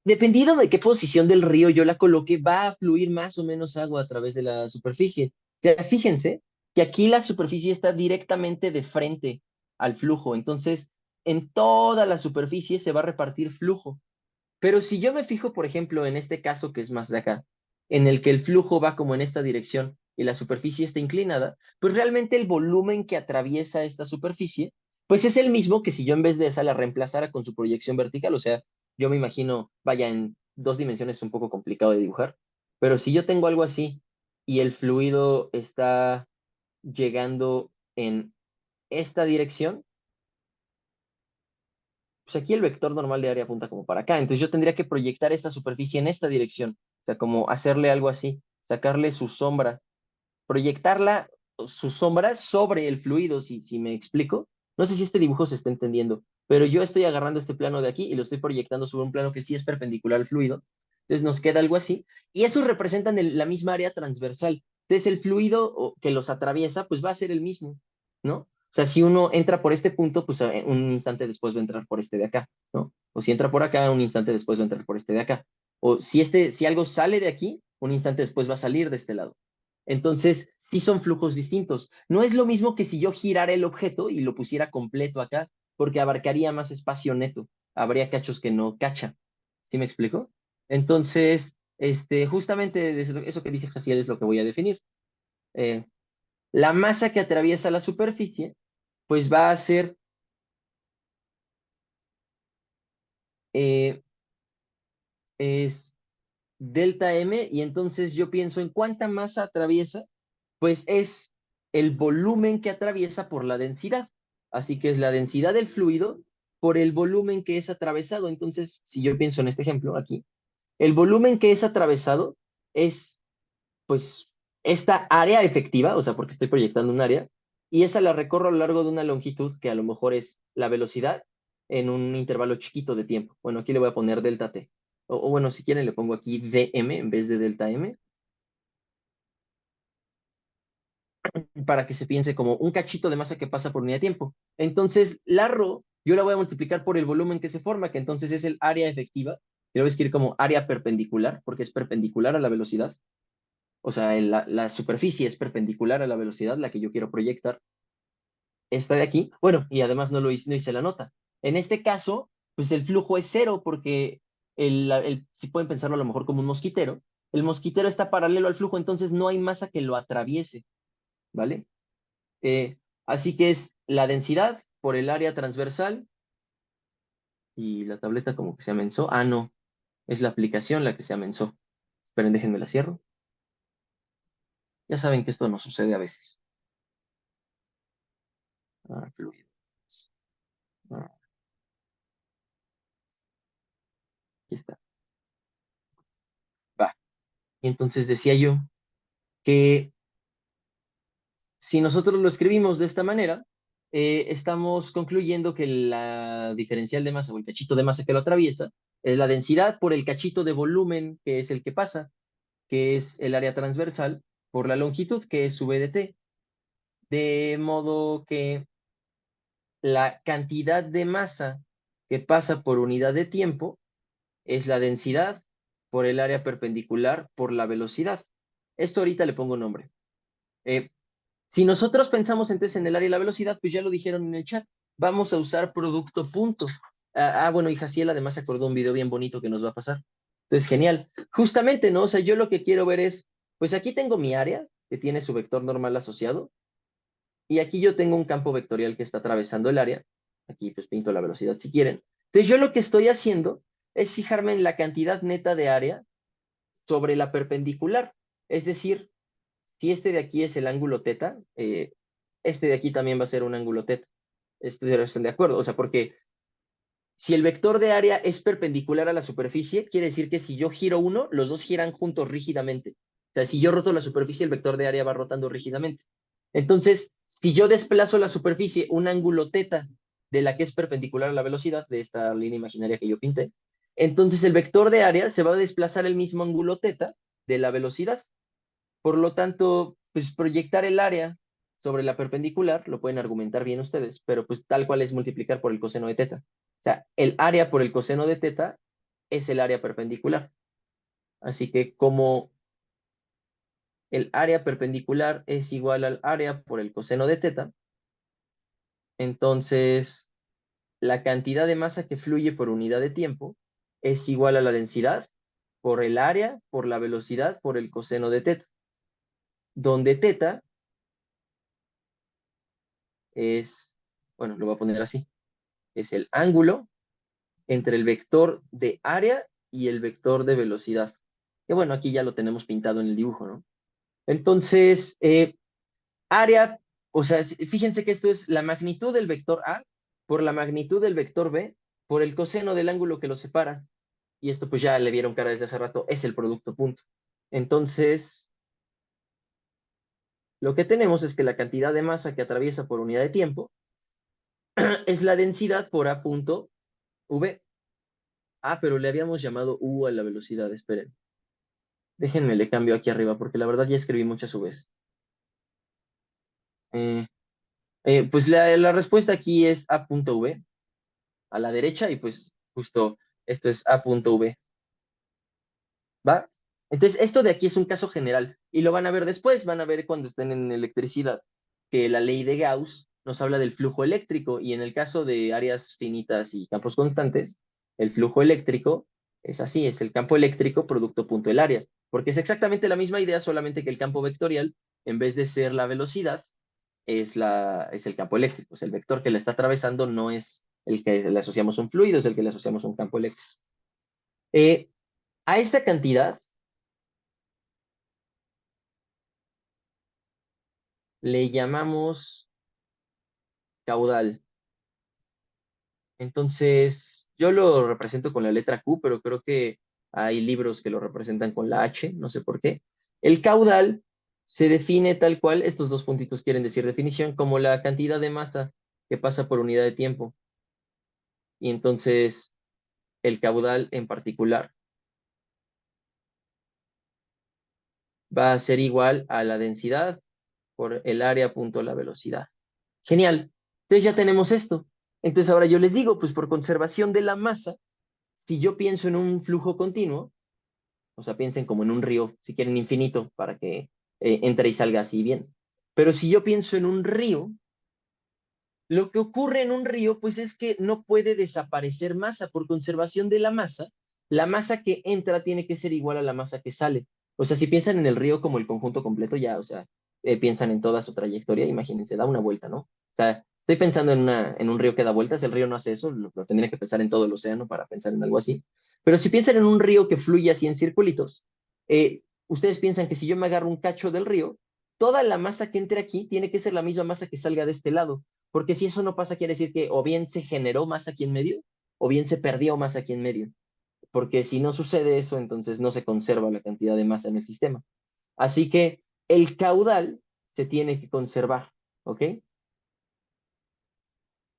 S1: Dependiendo de qué posición del río yo la coloque, va a fluir más o menos agua a través de la superficie. O sea, fíjense que aquí la superficie está directamente de frente al flujo, entonces en toda la superficie se va a repartir flujo. Pero si yo me fijo, por ejemplo, en este caso que es más de acá, en el que el flujo va como en esta dirección y la superficie está inclinada, pues realmente el volumen que atraviesa esta superficie, pues es el mismo que si yo en vez de esa la reemplazara con su proyección vertical. O sea, yo me imagino, vaya, en dos dimensiones es un poco complicado de dibujar, pero si yo tengo algo así y el fluido está llegando en esta dirección, pues aquí el vector normal de área apunta como para acá. Entonces yo tendría que proyectar esta superficie en esta dirección. O sea, como hacerle algo así, sacarle su sombra, proyectarla, su sombra sobre el fluido, si me explico. No sé si este dibujo se está entendiendo, pero yo estoy agarrando este plano de aquí y lo estoy proyectando sobre un plano que sí es perpendicular al fluido. Entonces nos queda algo así. Y esos representan la misma área transversal. Entonces el fluido que los atraviesa, pues va a ser el mismo, ¿no? O sea, si uno entra por este punto, pues un instante después va a entrar por este de acá, ¿no? O si entra por acá, un instante después va a entrar por este de acá. O si algo sale de aquí, un instante después va a salir de este lado. Entonces, sí son flujos distintos. No es lo mismo que si yo girara el objeto y lo pusiera completo acá, porque abarcaría más espacio neto. Habría cachos que no cacha. ¿Sí me explico? Entonces, justamente eso que dice Jaciel es lo que voy a definir. Eh, la masa que atraviesa la superficie, pues va a ser eh, es delta M, y entonces yo pienso en cuánta masa atraviesa, pues es el volumen que atraviesa por la densidad. Así que es la densidad del fluido por el volumen que es atravesado. Entonces, si yo pienso en este ejemplo aquí, el volumen que es atravesado es, pues, esta área efectiva, o sea, porque estoy proyectando un área, y esa la recorro a lo largo de una longitud que a lo mejor es la velocidad en un intervalo chiquito de tiempo. Bueno, aquí le voy a poner delta t. O bueno, si quieren le pongo aquí dm en vez de delta m, para que se piense como un cachito de masa que pasa por unidad de tiempo. Entonces, la ρ, yo la voy a multiplicar por el volumen que se forma, que entonces es el área efectiva. Y lo voy a escribir como área perpendicular, porque es perpendicular a la velocidad. O sea, la superficie es perpendicular a la velocidad, la que yo quiero proyectar. Esta de aquí, bueno, y además no hice la nota. En este caso, pues el flujo es cero, porque si pueden pensarlo a lo mejor como un mosquitero, el mosquitero está paralelo al flujo, entonces no hay masa que lo atraviese, ¿vale? Eh, Así que es la densidad por el área transversal, y la tableta como que se amenzó. Ah, no, es la aplicación la que se amenzó. Esperen, déjenme la cierro. Ya saben que esto nos sucede a veces. Fluidos. Ah, aquí está. Va. Y entonces decía yo que si nosotros lo escribimos de esta manera, estamos concluyendo que la diferencial de masa o el cachito de masa que lo atraviesa es la densidad por el cachito de volumen que es el que pasa, que es el área transversal, por la longitud, que es v de t. De modo que la cantidad de masa que pasa por unidad de tiempo es la densidad por el área perpendicular por la velocidad. Esto ahorita le pongo nombre. Eh, Si nosotros pensamos entonces en el área y la velocidad, pues ya lo dijeron en el chat, vamos a usar producto punto. Bueno, y Jaciel además se acordó un video bien bonito que nos va a pasar. Entonces, genial. Justamente, ¿no? O sea, yo lo que quiero ver es, pues aquí tengo mi área, que tiene su vector normal asociado, y aquí yo tengo un campo vectorial que está atravesando el área. Aquí pues pinto la velocidad si quieren. Entonces, yo lo que estoy haciendo es fijarme en la cantidad neta de área sobre la perpendicular. Es decir, si este de aquí es el ángulo teta, este de aquí también va a ser un ángulo teta. ¿Están de acuerdo? O sea, porque si el vector de área es perpendicular a la superficie, quiere decir que si yo giro uno, los dos giran juntos rígidamente. O sea, si yo roto la superficie, el vector de área va rotando rígidamente. Entonces, si yo desplazo la superficie un ángulo teta de la que es perpendicular a la velocidad, de esta línea imaginaria que yo pinté, entonces el vector de área se va a desplazar el mismo ángulo teta de la velocidad. Por lo tanto, pues proyectar el área sobre la perpendicular, lo pueden argumentar bien ustedes, pero pues tal cual es multiplicar por el coseno de teta. O sea, el área por el coseno de teta es el área perpendicular. Así que como el área perpendicular es igual al área por el coseno de teta, entonces la cantidad de masa que fluye por unidad de tiempo es igual a la densidad por el área, por la velocidad, por el coseno de teta, donde teta es, bueno, lo voy a poner así, es el ángulo entre el vector de área y el vector de velocidad. Que bueno, aquí ya lo tenemos pintado en el dibujo, ¿no? Entonces, área, o sea, fíjense que esto es la magnitud del vector A por la magnitud del vector B por el coseno del ángulo que lo separa. Y esto pues ya le vieron cara desde hace rato, es el producto punto. Entonces, lo que tenemos es que la cantidad de masa que atraviesa por unidad de tiempo es la densidad por A punto V. Ah, pero le habíamos llamado U a la velocidad, esperen. Déjenme le cambio aquí arriba, porque la verdad ya escribí muchas Vs. Pues la respuesta aquí es A punto V, a la derecha, y pues justo esto es A punto V. ¿Va? Entonces, esto de aquí es un caso general, y lo van a ver después, van a ver cuando estén en electricidad, que la ley de Gauss nos habla del flujo eléctrico, y en el caso de áreas finitas y campos constantes, el flujo eléctrico es así, es el campo eléctrico producto punto el área, porque es exactamente la misma idea, solamente que el campo vectorial, en vez de ser la velocidad, es el campo eléctrico, es el vector que le está atravesando, no es el que le asociamos un fluido, es el que le asociamos un campo eléctrico. A esta cantidad le llamamos caudal. Entonces, yo lo represento con la letra Q, pero creo que hay libros que lo representan con la H, no sé por qué. El caudal se define tal cual, estos dos puntitos quieren decir definición, como la cantidad de masa que pasa por unidad de tiempo. Y entonces, el caudal en particular va a ser igual a la densidad por el área punto la velocidad. Genial. Entonces ya tenemos esto. Entonces ahora yo les digo, pues por conservación de la masa, si yo pienso en un flujo continuo, o sea, piensen como en un río, si quieren infinito, para que entre y salga así bien. Pero si yo pienso en un río, lo que ocurre en un río, pues es que no puede desaparecer masa. Por conservación de la masa que entra tiene que ser igual a la masa que sale. O sea, si piensan en el río como el conjunto completo, ya, o sea, piensan en toda su trayectoria, imagínense, da una vuelta, ¿no? O sea, estoy pensando en un río que da vueltas, el río no hace eso, lo tendría que pensar en todo el océano para pensar en algo así. Pero si piensan en un río que fluye así en circulitos, ustedes piensan que si yo me agarro un cacho del río, toda la masa que entre aquí tiene que ser la misma masa que salga de este lado. Porque si eso no pasa, quiere decir que o bien se generó más aquí en medio, o bien se perdió más aquí en medio. Porque si no sucede eso, entonces no se conserva la cantidad de masa en el sistema. Así que el caudal se tiene que conservar, ¿ok?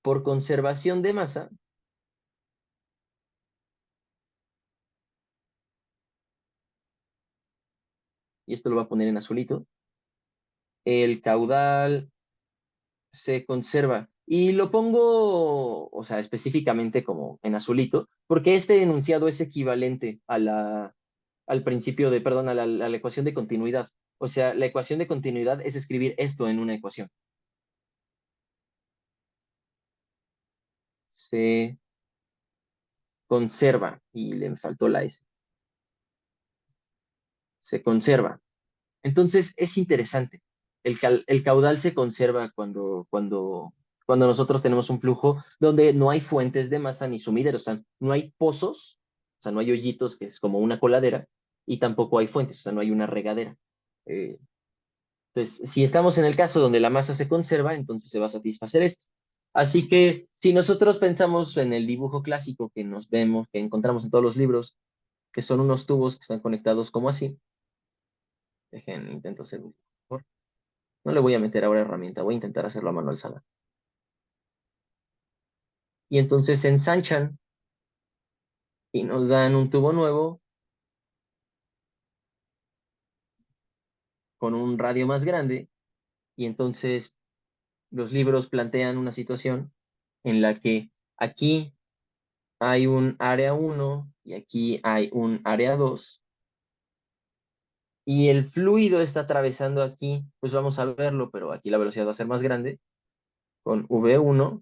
S1: Por conservación de masa, y esto lo voy a poner en azulito, el caudal se conserva. Y lo pongo, o sea, específicamente como en azulito, porque este enunciado es equivalente al principio de, perdón, a la ecuación de continuidad. O sea, la ecuación de continuidad es escribir esto en una ecuación. Se conserva, y le faltó la S. Se conserva. Entonces, es interesante. El caudal se conserva cuando nosotros tenemos un flujo donde no hay fuentes de masa ni sumideros, o sea, no hay pozos, o sea, no hay hoyitos, que es como una coladera, y tampoco hay fuentes, o sea, no hay una regadera. Eh, entonces, si estamos en el caso donde la masa se conserva, entonces se va a satisfacer esto. Así que si nosotros pensamos en el dibujo clásico que nos vemos, que encontramos en todos los libros, que son unos tubos que están conectados como así, dejen, intento hacer un mejor. No le voy a meter ahora herramienta, voy a intentar hacerlo a mano alzada. Y entonces se ensanchan y nos dan un tubo nuevo con un radio más grande. Y entonces los libros plantean una situación en la que aquí hay un área 1 y aquí hay un área 2. Y el fluido está atravesando aquí, pues vamos a verlo, pero aquí la velocidad va a ser más grande, con V1,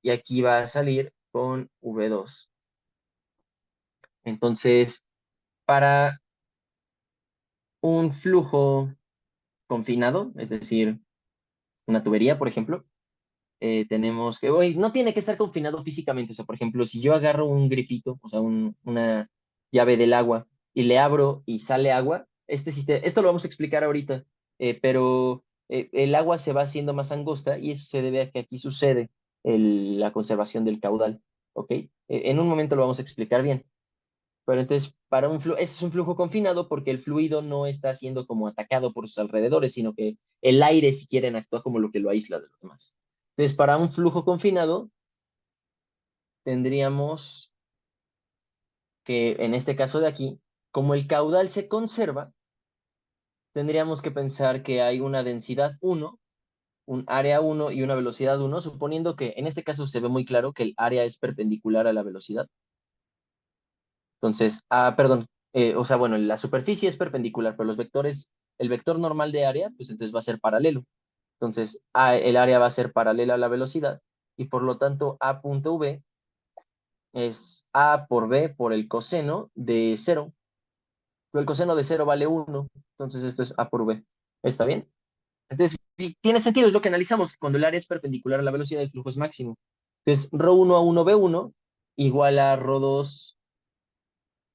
S1: y aquí va a salir con V2. Entonces, para un flujo confinado, es decir, una tubería, por ejemplo, tenemos que, oye, no tiene que estar confinado físicamente, o sea, por ejemplo, si yo agarro un grifito, o sea, una llave del agua, y le abro y sale agua, esto lo vamos a explicar ahorita, pero el agua se va haciendo más angosta y eso se debe a que aquí sucede la conservación del caudal, ¿ok? En un momento lo vamos a explicar bien. Pero entonces, ese es un flujo confinado porque el fluido no está siendo como atacado por sus alrededores, sino que el aire, si quieren, actúa como lo que lo aísla de los demás. Entonces, para un flujo confinado, tendríamos que, en este caso de aquí, como el caudal se conserva, tendríamos que pensar que hay una densidad 1, un área 1 y una velocidad 1, suponiendo que en este caso se ve muy claro que el área es perpendicular a la velocidad. Entonces, perdón, o sea, bueno, la superficie es perpendicular, pero los vectores, el vector normal de área, pues entonces va a ser paralelo. Entonces, el área va a ser paralela a la velocidad y por lo tanto A punto V es A por B por el coseno de 0. Pero el coseno de 0 vale 1, entonces esto es A por V. ¿Está bien? Entonces, tiene sentido, es lo que analizamos. Cuando el área es perpendicular a la velocidad, el flujo es máximo. Entonces, ρ1 a 1 V1 igual a ρ2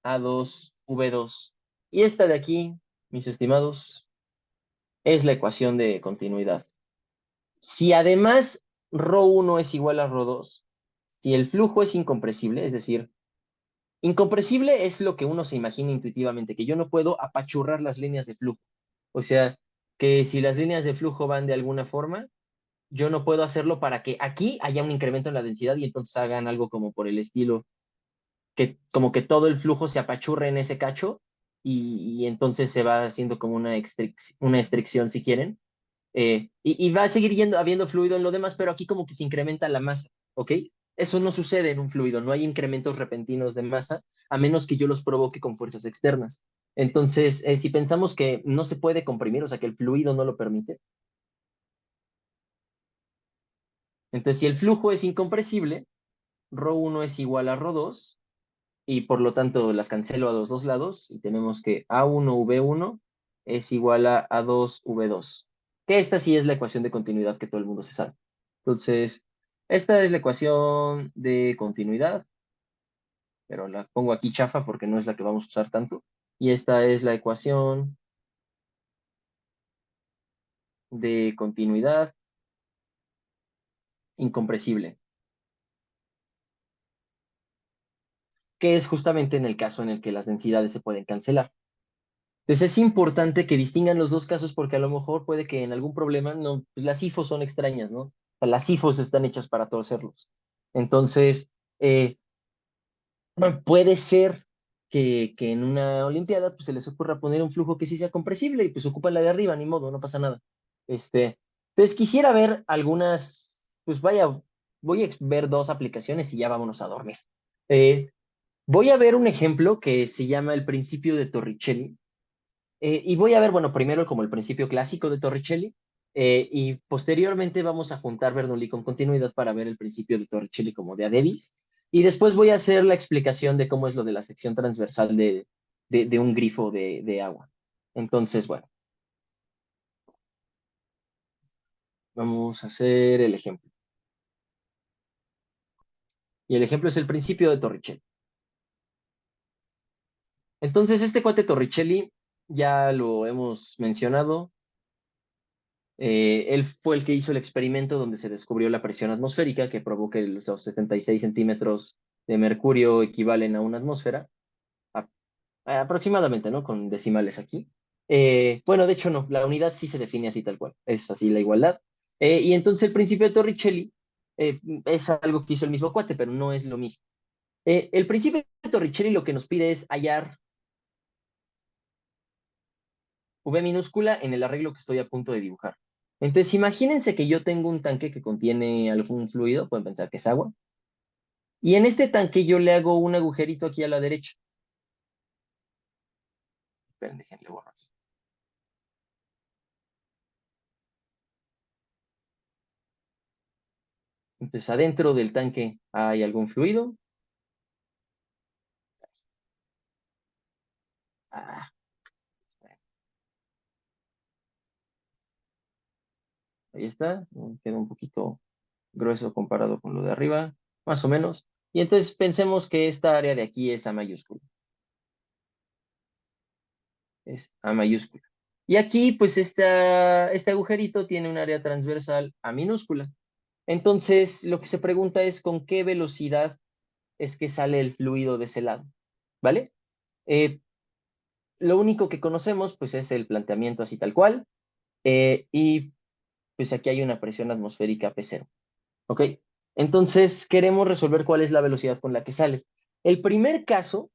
S1: A2 V2. Y esta de aquí, mis estimados, es la ecuación de continuidad. Si además ρ1 es igual a ρ2, si el flujo es incompresible, es decir, incompresible es lo que uno se imagina intuitivamente, que yo no puedo apachurrar las líneas de flujo. O sea, que si las líneas de flujo van de alguna forma, yo no puedo hacerlo para que aquí haya un incremento en la densidad y entonces hagan algo como por el estilo, que como que todo el flujo se apachurre en ese cacho y entonces se va haciendo como una estricción, si quieren. Y va a seguir habiendo fluido en lo demás, pero aquí como que se incrementa la masa, ¿ok? Eso no sucede en un fluido, no hay incrementos repentinos de masa, a menos que yo los provoque con fuerzas externas. Entonces, si pensamos que no se puede comprimir, o sea, que el fluido no lo permite, entonces si el flujo es incompresible, ρ1 es igual a ρ2, y por lo tanto las cancelo a los dos lados, y tenemos que A1V1 es igual a A2V2, que esta sí es la ecuación de continuidad que todo el mundo se sabe. Entonces, esta es la ecuación de continuidad, pero la pongo aquí chafa porque no es la que vamos a usar tanto. Y esta es la ecuación de continuidad incompresible, que es justamente en el caso en el que las densidades se pueden cancelar. Entonces es importante que distingan los dos casos porque a lo mejor puede que en algún problema, no, pues las IFOs son extrañas, ¿no? O sea, las IFOs están hechas para torcerlos. Entonces, puede ser que en una olimpiada pues, se les ocurra poner un flujo que sí sea compresible y pues ocupan la de arriba, ni modo, no pasa nada. Entonces quisiera ver algunas, pues vaya, voy a ver dos aplicaciones y ya vámonos a dormir. Eh, Voy a ver un ejemplo que se llama el principio de Torricelli. Y voy a ver, bueno, primero como el principio clásico de Torricelli, y posteriormente vamos a juntar Bernoulli con continuidad para ver el principio de Torricelli como de a Davis, y después voy a hacer la explicación de cómo es lo de la sección transversal de un grifo de agua. Entonces, bueno, vamos a hacer el ejemplo. Y el ejemplo es el principio de Torricelli. Entonces, este cuate Torricelli, ya lo hemos mencionado. Él fue el que hizo el experimento donde se descubrió la presión atmosférica que provoca los 76 centímetros de mercurio equivalen a una atmósfera, a- aproximadamente, ¿no? Con decimales aquí. Bueno, de hecho no, la unidad sí se define así tal cual, es así la igualdad. Y entonces el principio de Torricelli es algo que hizo el mismo cuate, pero no es lo mismo. El principio de Torricelli lo que nos pide es hallar V minúscula en el arreglo que estoy a punto de dibujar. Entonces, imagínense que yo tengo un tanque que contiene algún fluido, pueden pensar que es agua, Y en este tanque yo le hago un agujerito aquí a la derecha. Esperen, déjenle borrar. Entonces, adentro del tanque hay algún fluido. Ah, ahí está. Queda un poquito grueso comparado con lo de arriba, más o menos. Y entonces pensemos que esta área de aquí es A mayúscula. Es A mayúscula. Y aquí, pues, este agujerito tiene un área transversal A minúscula. Entonces, lo que se pregunta es con qué velocidad es que sale el fluido de ese lado, ¿vale? Eh, lo único que conocemos, pues, es el planteamiento así tal cual. Y, pues, aquí hay una presión atmosférica P0, ¿ok? Entonces, queremos resolver cuál es la velocidad con la que sale. El primer caso,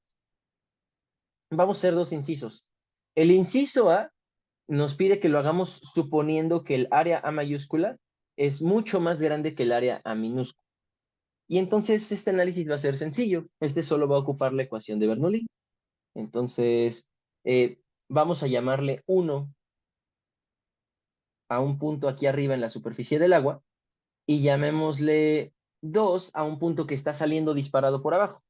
S1: vamos a hacer dos incisos. El inciso A nos pide que lo hagamos suponiendo que el área A mayúscula es mucho más grande que el área A minúscula. Y entonces este análisis va a ser sencillo. Este solo va a ocupar la ecuación de Bernoulli. Entonces, vamos a llamarle 1 a un punto aquí arriba en la superficie del agua y llamémosle 2 a un punto que está saliendo disparado por abajo.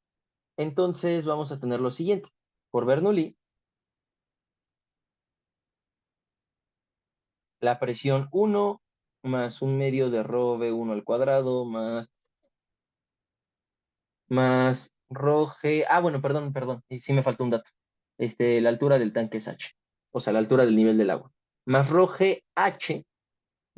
S1: Entonces vamos a tener lo siguiente. Por Bernoulli, la presión 1 más un medio de rho V1 al cuadrado más rho G. Ah, bueno, perdón. Y sí me faltó un dato. La altura del tanque es H. O sea, la altura del nivel del agua. Más rho GH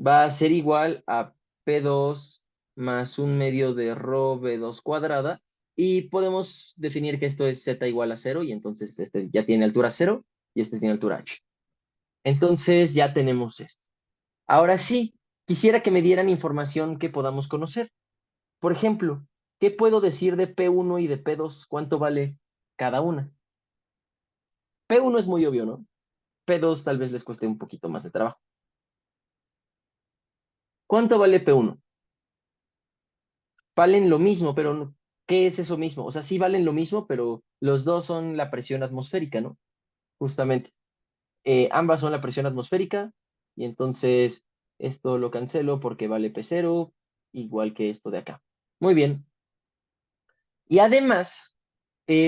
S1: va a ser igual a P2 más un medio de rho V2 cuadrada. Y podemos definir que esto es Z igual a 0. Y entonces este ya tiene altura 0 y este tiene altura H. Entonces ya tenemos esto. Ahora sí, quisiera que me dieran información que podamos conocer. Por ejemplo, ¿qué puedo decir de P1 y de P2? ¿Cuánto vale cada una? P1 es muy obvio, ¿no? P2 tal vez les cueste un poquito más de trabajo. ¿Cuánto vale P1? Valen lo mismo, pero ¿qué es eso mismo? O sea, sí valen lo mismo, pero los dos son la presión atmosférica, ¿no? Justamente. Ambas son la presión atmosférica y entonces esto lo cancelo porque vale P0 igual que esto de acá. Muy bien. Y además,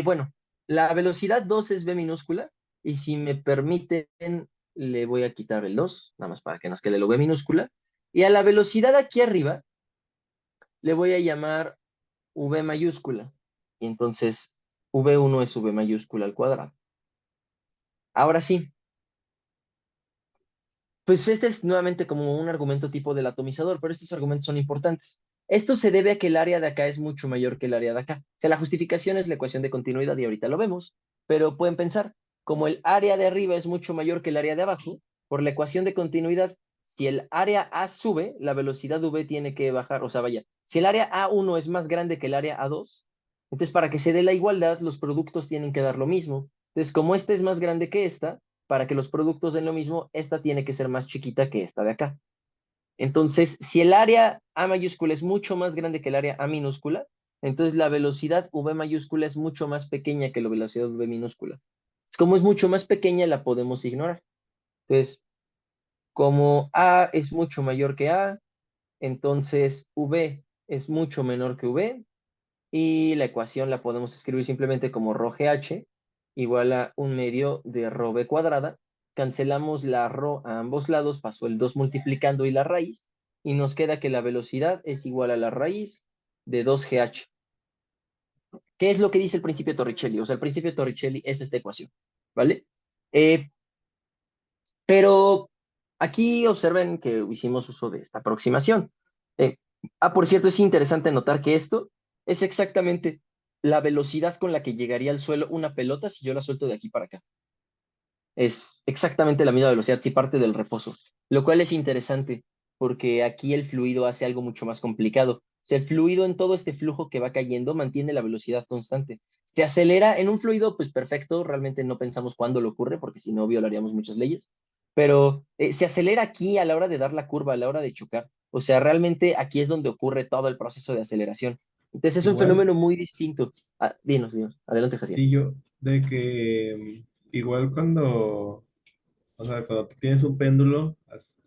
S1: bueno, la velocidad 2 es V minúscula, y si me permiten, le voy a quitar el 2 nada más para que nos quede lo V minúscula, y a la velocidad aquí arriba le voy a llamar V mayúscula, y entonces V1 es V mayúscula al cuadrado. Ahora sí, pues este es nuevamente como un argumento tipo del atomizador, pero estos argumentos son importantes. Esto se debe a que el área de acá es mucho mayor que el área de acá. O sea, la justificación es la ecuación de continuidad y ahorita lo vemos, pero pueden pensar, como el área de arriba es mucho mayor que el área de abajo, por la ecuación de continuidad, si el área A sube, la velocidad V tiene que bajar, o sea, vaya, si el área A1 es más grande que el área A2, entonces para que se dé la igualdad, los productos tienen que dar lo mismo. Entonces, como esta es más grande que esta, para que los productos den lo mismo, esta tiene que ser más chiquita que esta de acá. Entonces, si el área A mayúscula es mucho más grande que el área A minúscula, entonces la velocidad V mayúscula es mucho más pequeña que la velocidad V minúscula. Como es mucho más pequeña, la podemos ignorar. Entonces, como A es mucho mayor que A, entonces V es mucho menor que V, y la ecuación la podemos escribir simplemente como ρGH igual a un medio de ρB cuadrada. Cancelamos la ρ a ambos lados, pasó el 2 multiplicando y la raíz, y nos queda que la velocidad es igual a la raíz de 2GH. ¿Qué es lo que dice el principio Torricelli? O sea, el principio Torricelli es esta ecuación, ¿vale? Eh, pero aquí observen que hicimos uso de esta aproximación. Eh, por cierto, es interesante notar que esto es exactamente la velocidad con la que llegaría al suelo una pelota si yo la suelto de aquí para acá. Es exactamente la misma velocidad si parte del reposo, lo cual es interesante porque aquí el fluido hace algo mucho más complicado. O sea, el fluido en todo este flujo que va cayendo mantiene la velocidad constante. Se acelera en un fluido, pues perfecto, realmente no pensamos cuándo lo ocurre porque si no violaríamos muchas leyes, pero se acelera aquí a la hora de dar la curva, a la hora de chocar. O sea, realmente aquí es donde ocurre todo el proceso de aceleración. Entonces es un
S2: Igual,
S1: fenómeno muy distinto. Ah, dinos. Adelante, Jaciel.
S2: sí, yo, de que igual cuando, o sea, cuando tú tienes un péndulo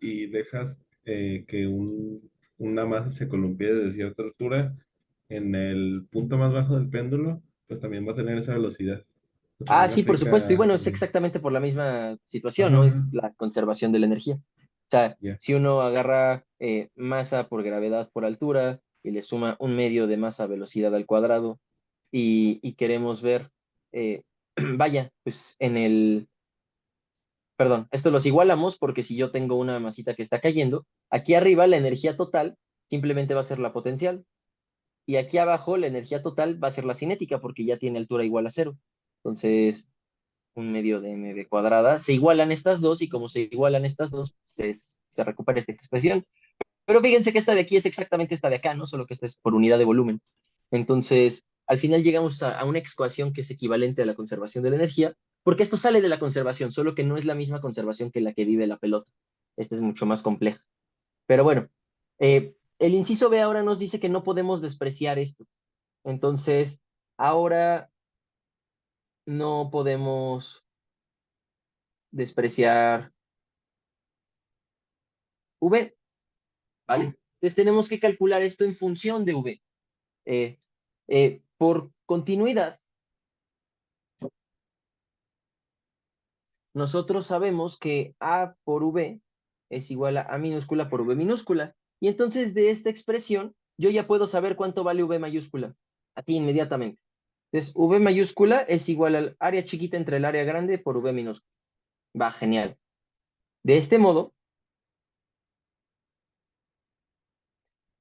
S2: y dejas que una masa se columpie desde cierta altura, en el punto más bajo del péndulo, pues también va a tener esa velocidad.
S1: Ah,
S2: También
S1: sí, por supuesto. Y
S2: aplica
S1: bueno, es
S2: también.
S1: exactamente por la misma situación, ¿no?
S2: Ajá,
S1: Es la conservación de la energía. O sea,
S2: ya.
S1: si uno agarra masa por gravedad por altura y le suma un medio de masa velocidad al cuadrado y queremos ver, eh, vaya, pues perdón, esto los igualamos porque si yo tengo una masita que está cayendo, aquí arriba la energía total simplemente va a ser la potencial y aquí abajo la energía total va a ser la cinética porque ya tiene altura igual a cero. Entonces, un medio de mv cuadrada, se igualan estas dos y como se igualan estas dos, se recupera esta expresión. Pero fíjense que esta de aquí es exactamente esta de acá, ¿no? Solo que esta es por unidad de volumen. Entonces, al final llegamos a una ecuación que es equivalente a la conservación de la energía, porque esto sale de la conservación, solo que no es la misma conservación que la que vive la pelota. Esta es mucho más compleja. Pero bueno, el inciso B ahora nos dice que no podemos despreciar esto. Entonces, ahora no podemos despreciar V, ¿vale? Entonces tenemos que calcular esto en función de V. Eh, por continuidad, nosotros sabemos que A por V es igual a minúscula por V minúscula. Y entonces de esta expresión, yo ya puedo saber cuánto vale V mayúscula. A ti inmediatamente. Entonces, V mayúscula es igual al área chiquita entre el área grande por V minúscula. Va, genial. De este modo,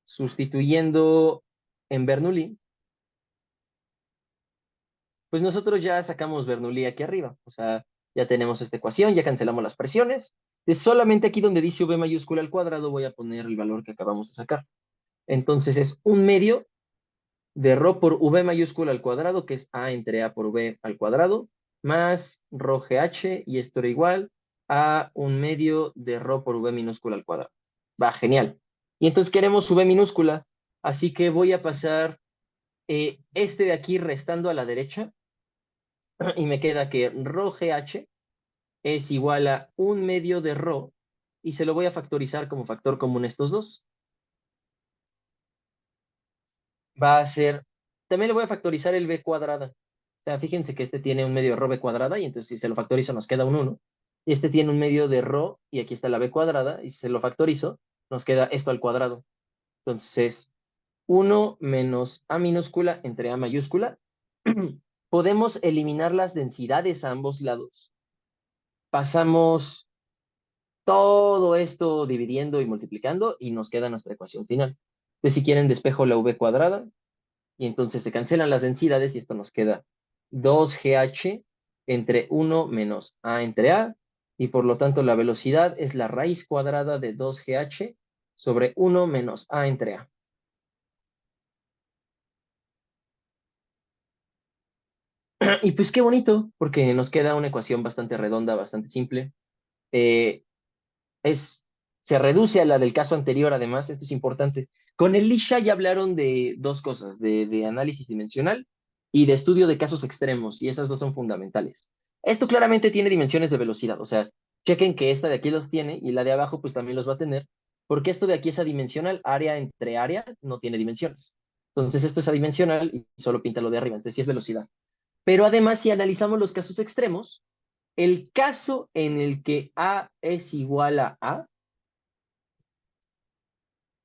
S1: sustituyendo en Bernoulli, pues nosotros ya sacamos Bernoulli aquí arriba. O sea, ya tenemos esta ecuación, ya cancelamos las presiones. Es solamente aquí donde dice V mayúscula al cuadrado voy a poner el valor que acabamos de sacar. Entonces es un medio de ρ por V mayúscula al cuadrado, que es A entre A por V al cuadrado, más ρ GH, y esto era igual a un medio de ρ por V minúscula al cuadrado. Va, genial. Y entonces queremos V minúscula, así que voy a pasar este de aquí restando a la derecha, y me queda que ρ GH es igual a un medio de ρ, y se lo voy a factorizar como factor común estos dos. Va a ser, también le voy a factorizar el b cuadrada. O sea, fíjense que este tiene un medio de ρ b cuadrada, y entonces si se lo factorizo nos queda un 1. Y este tiene un medio de ρ, y aquí está la b cuadrada, y si se lo factorizo, nos queda esto al cuadrado. Entonces, 1 menos a minúscula entre a mayúscula. Podemos eliminar las densidades a ambos lados. Pasamos todo esto dividiendo y multiplicando y nos queda nuestra ecuación final. Entonces, si quieren, despejo la v cuadrada y entonces se cancelan las densidades y esto nos queda 2GH entre 1 menos A entre A, y por lo tanto la velocidad es la raíz cuadrada de 2GH sobre 1 menos A entre A. Y pues qué bonito, porque nos queda una ecuación bastante redonda, bastante simple. Eh, es, Se reduce a la del caso anterior, además, esto es importante. Con el Lisha ya hablaron de dos cosas, de análisis dimensional y de estudio de casos extremos, y esas dos son fundamentales. Esto claramente tiene dimensiones de velocidad, o sea, chequen que esta de aquí los tiene y la de abajo pues también los va a tener, porque esto de aquí es adimensional, área entre área no tiene dimensiones. Entonces esto es adimensional y solo pinta lo de arriba, entonces sí es velocidad. Pero además, si analizamos los casos extremos, el caso en el que A es igual a A,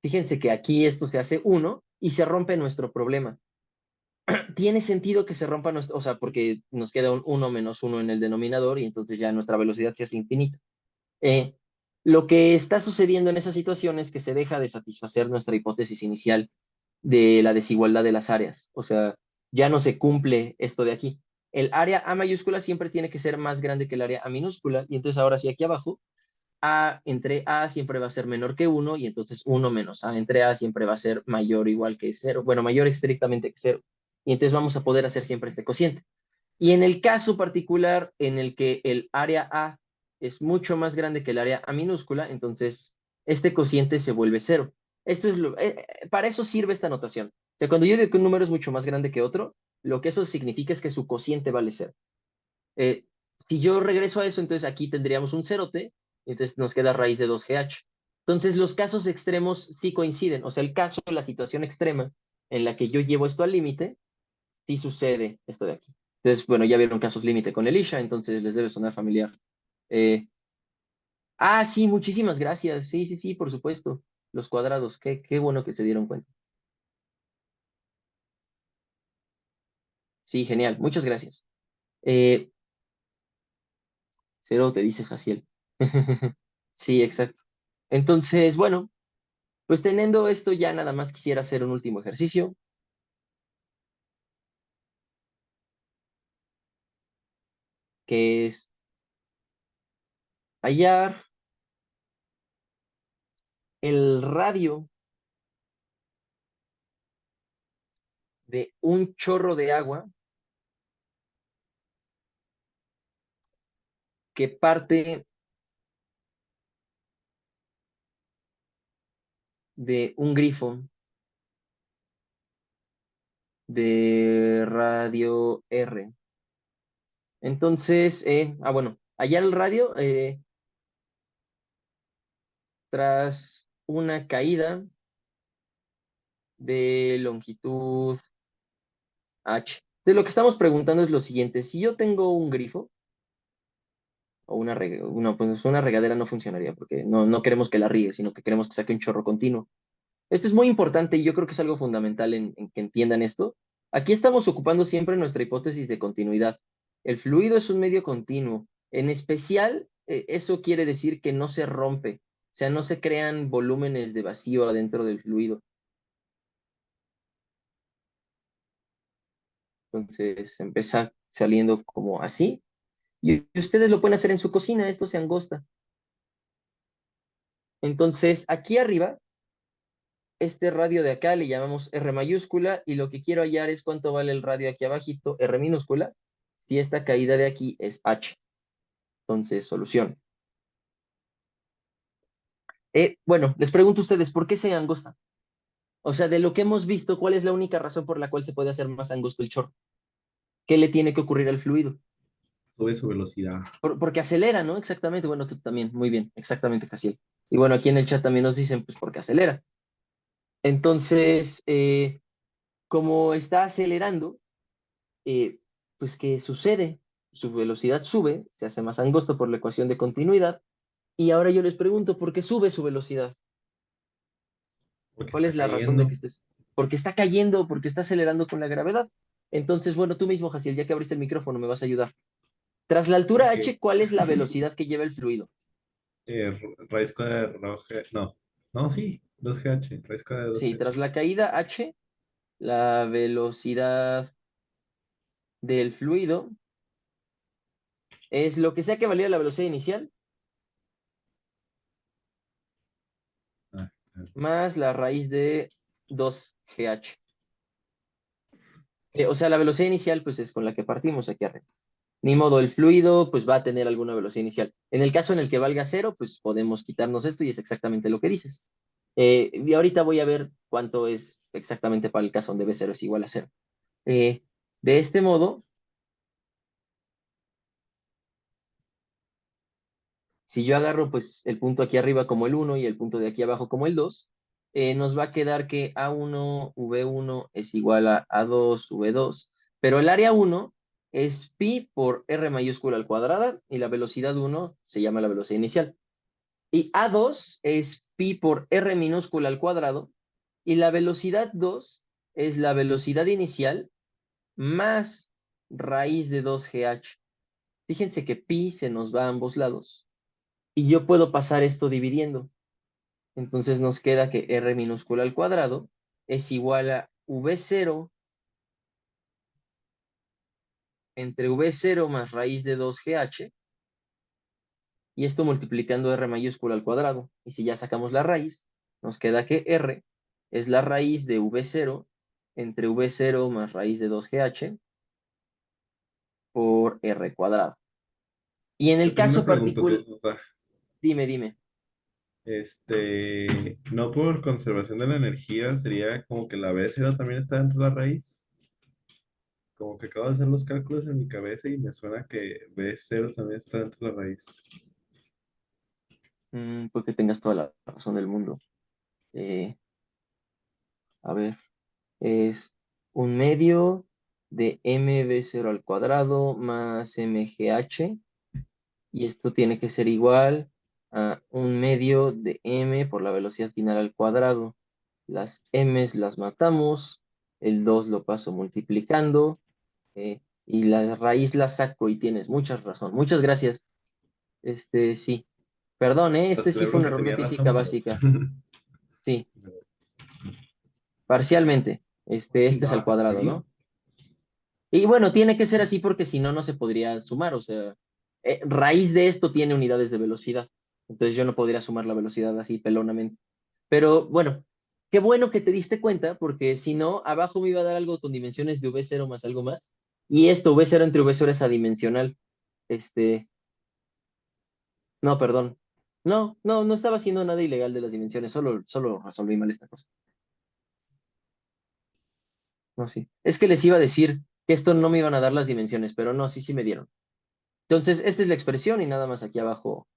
S1: fíjense que aquí esto se hace 1 y se rompe nuestro problema. Tiene sentido que se rompa nuestro, o sea, porque nos queda un 1 menos 1 en el denominador y entonces ya nuestra velocidad se hace infinita. Eh, lo que está sucediendo en esa situación es que se deja de satisfacer nuestra hipótesis inicial de la desigualdad de las áreas. O sea, ya no se cumple esto de aquí. El área A mayúscula siempre tiene que ser más grande que el área A minúscula, y entonces ahora sí aquí abajo A entre A siempre va a ser menor que 1 y entonces 1 menos A entre A siempre va a ser mayor o igual que 0. Bueno, mayor estrictamente que 0. Y entonces vamos a poder hacer siempre este cociente. Y en el caso particular en el que el área A es mucho más grande que el área A minúscula, entonces este cociente se vuelve 0. Esto es para eso sirve esta notación. O sea, cuando yo digo que un número es mucho más grande que otro, lo que eso significa es que su cociente vale cero. Eh, si yo regreso a eso, entonces aquí tendríamos un cerote, entonces nos queda raíz de 2GH. Entonces los casos extremos sí coinciden, o sea, el caso, la situación extrema en la que yo llevo esto al límite, sí sucede esto de aquí. Entonces, bueno, ya vieron casos límite con Elisha, entonces les debe sonar familiar. Eh, sí, muchísimas gracias. Sí, sí, sí, por supuesto. Los cuadrados, qué bueno que se dieron cuenta. Sí, genial, muchas gracias. Eh, Cero te dice Jaciel. Sí, exacto. Entonces, bueno, pues teniendo esto ya nada más quisiera hacer un último ejercicio, que es hallar el radio de un chorro de agua que parte de un grifo de radio R. Entonces, bueno, hallar el radio tras una caída de longitud H. Entonces, lo que estamos preguntando es lo siguiente: si yo tengo un grifo, o pues una regadera no funcionaría, porque no queremos que la riegue, sino que queremos que saque un chorro continuo. Esto es muy importante y yo creo que es algo fundamental en que entiendan esto. Aquí estamos ocupando siempre nuestra hipótesis de continuidad. El fluido es un medio continuo. En especial, eso quiere decir que no se rompe, o sea, no se crean volúmenes de vacío adentro del fluido. Entonces, empieza saliendo como así. Y ustedes lo pueden hacer en su cocina, esto se angosta. Entonces, aquí arriba, este radio de acá le llamamos R mayúscula y lo que quiero hallar es cuánto vale el radio aquí abajito, R minúscula, si esta caída de aquí es H. Entonces, solución. Bueno, les pregunto a ustedes, ¿por qué se angosta? O sea, de lo que hemos visto, ¿cuál es la única razón por la cual se puede hacer más angosto el chorro? ¿Qué le tiene que ocurrir al fluido?
S2: Sube su velocidad.
S1: Porque acelera, ¿no? Exactamente. Bueno, tú también, muy bien, exactamente, Casiel. Y bueno, aquí en el chat también nos dicen, pues porque acelera. Entonces, como está acelerando, pues ¿qué sucede? Su velocidad sube, se hace más angosto por la ecuación de continuidad, y ahora yo les pregunto, ¿por qué sube su velocidad?
S2: Porque
S1: ¿Cuál
S2: está
S1: es la razón de que
S2: cayendo.
S1: estés? Porque está cayendo, porque está acelerando con la gravedad. Entonces, bueno, tú mismo, Jaciel, ya que abriste el micrófono, me vas a ayudar. Tras la altura
S2: Ok.
S1: h, ¿cuál es la velocidad que lleva el fluido?
S2: Raíz cuadrada de no. No, sí. 2GH. Raíz cuadrada de
S1: Sí, tras
S2: 2GH.
S1: la caída h, la velocidad del fluido es lo que sea que valiera la velocidad inicial
S2: Ah, ah.
S1: más la raíz de 2GH. O sea, la velocidad inicial, pues es con la que partimos aquí arriba. Ni modo, el fluido, pues va a tener alguna velocidad inicial. En el caso en el que valga cero, pues podemos quitarnos esto y es exactamente lo que dices. Y ahorita voy a ver cuánto es exactamente para el caso donde B0 es igual a cero. Eh, de este modo, si yo agarro pues el punto aquí arriba como el 1 y el punto de aquí abajo como el 2, nos va a quedar que A1V1 es igual a A2V2, pero el área 1 es pi por R mayúscula al cuadrado y la velocidad 1 se llama la velocidad inicial. Y A2 es pi por R minúscula al cuadrado y la velocidad 2 es la velocidad inicial más raíz de 2GH. Fíjense que pi se nos va a ambos lados y yo puedo pasar esto dividiendo. Entonces nos queda que R minúscula al cuadrado es igual a V0 entre V0 más raíz de 2GH y esto multiplicando R mayúscula al cuadrado. Y si ya sacamos la raíz, nos queda que R es la raíz de V0 entre V0 más raíz de 2GH por R cuadrado. Y en el
S2: Yo tengo una
S1: caso
S2: pregunta,
S1: particular,
S2: Tusa.
S1: dime.
S2: No por conservación de la energía, sería como que la B0 también está dentro de la raíz. Como que acabo de hacer los cálculos en mi cabeza y me suena que B0 también está dentro de la raíz.
S1: Pues que tengas toda la razón del mundo. Eh, a ver, es un medio de mb0 al cuadrado más mgh, y esto tiene que ser igual a un medio de m por la velocidad final al cuadrado. Las m's las matamos, el 2 lo paso multiplicando, y la raíz la saco y tienes mucha razón. Muchas gracias. Sí. Perdón,
S2: Lo
S1: este sí fue
S2: celebro
S1: un
S2: que
S1: error de
S2: tenía
S1: física
S2: razón, pero...
S1: básica. Sí, parcialmente. Este es al
S2: Ah, ¿en
S1: cuadrado,
S2: serio?
S1: ¿no? Y bueno, tiene que ser así porque si no, no se podría sumar. O sea, raíz de esto tiene unidades de velocidad. Entonces yo no podría sumar la velocidad así pelonamente. Pero bueno, qué bueno que te diste cuenta, porque si no, abajo me iba a dar algo con dimensiones de V0 más algo más. Y esto, V0 entre V0 es adimensional. Este, no, perdón. No estaba haciendo nada ilegal de las dimensiones, solo resolví mal esta cosa. No, sí. Es que les iba a decir que esto no me iban a dar las dimensiones, pero no, sí me dieron. Entonces, esta es la expresión y nada más aquí abajo,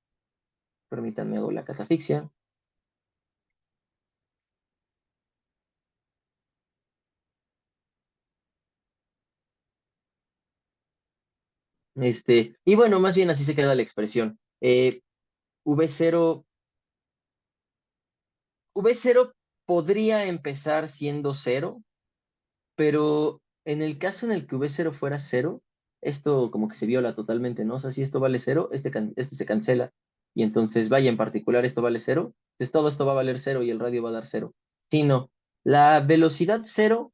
S1: permítanme, hago la catafixia. Y bueno, más bien así se queda la expresión. V0, V0 podría empezar siendo cero, pero en el caso en el que V0 fuera cero, esto como que se viola totalmente, ¿no? O sea, si esto vale cero, este se cancela. Y entonces, vaya, en particular, esto vale cero. Entonces todo esto va a valer cero y el radio va a dar cero. Si no, la velocidad cero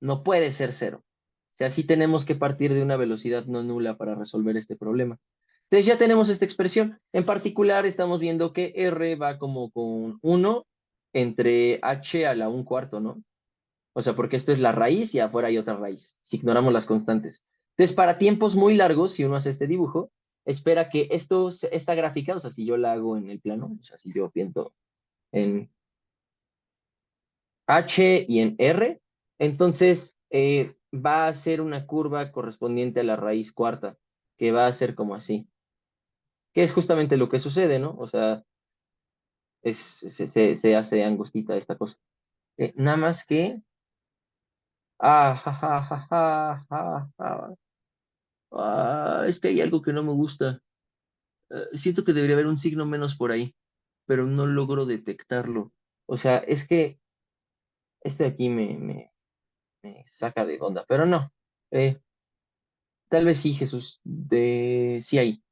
S1: no puede ser cero. O sea, sí tenemos que partir de una velocidad no nula para resolver este problema. Entonces ya tenemos esta expresión. En particular, estamos viendo que R va como con uno entre H a la un cuarto, ¿no? O sea, porque esto es la raíz y afuera hay otra raíz, si ignoramos las constantes. Entonces, para tiempos muy largos, si uno hace este dibujo, espera que esta gráfica, o sea, si yo la hago en el plano, o sea, si yo pinto en H y en R, entonces va a ser una curva correspondiente a la raíz cuarta, que va a ser como así, que es justamente lo que sucede, ¿no? O sea, se hace angostita esta cosa. Nada más que... Ah, ja, ja, ja, ja, ja, ja. Es que hay algo que no me gusta. Siento que debería haber un signo menos por ahí, pero no logro detectarlo. O sea, es que este de aquí me saca de onda, pero no. Eh, Tal vez sí, Jesús. Sí hay.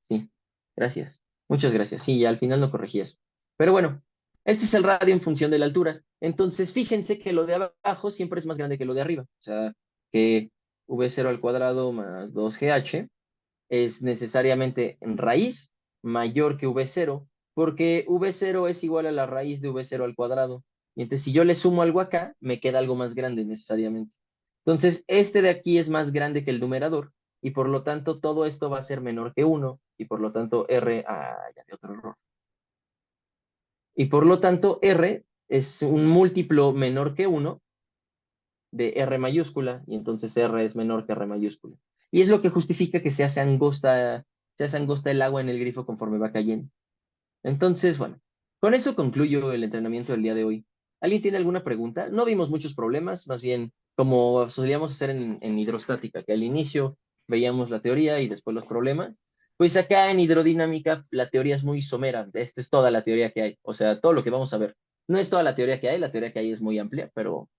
S1: Sí. Gracias. Muchas gracias. Sí, ya al final no corregí eso. Pero bueno, este es el radio en función de la altura. Entonces, fíjense que lo de abajo siempre es más grande que lo de arriba. O sea, que V0 al cuadrado más 2GH es necesariamente en raíz mayor que V0, porque V0 es igual a la raíz de V0 al cuadrado. Y entonces, si yo le sumo algo acá, me queda algo más grande necesariamente. Entonces, este de aquí es más grande que el numerador, y por lo tanto, todo esto va a ser menor que 1, y por lo tanto, ya de otro error. Y por lo tanto, R es un múltiplo menor que 1 de R mayúscula, y entonces R es menor que R mayúscula. Y es lo que justifica que se hace angosta el agua en el grifo conforme va cayendo. Entonces, bueno, con eso concluyo el entrenamiento del día de hoy. ¿Alguien tiene alguna pregunta? No vimos muchos problemas, más bien como solíamos hacer en hidrostática, que al inicio veíamos la teoría y después los problemas. Pues acá en hidrodinámica la teoría es muy somera, esta es toda la teoría que hay, o sea, todo lo que vamos a ver. No es toda la teoría que hay es muy amplia, pero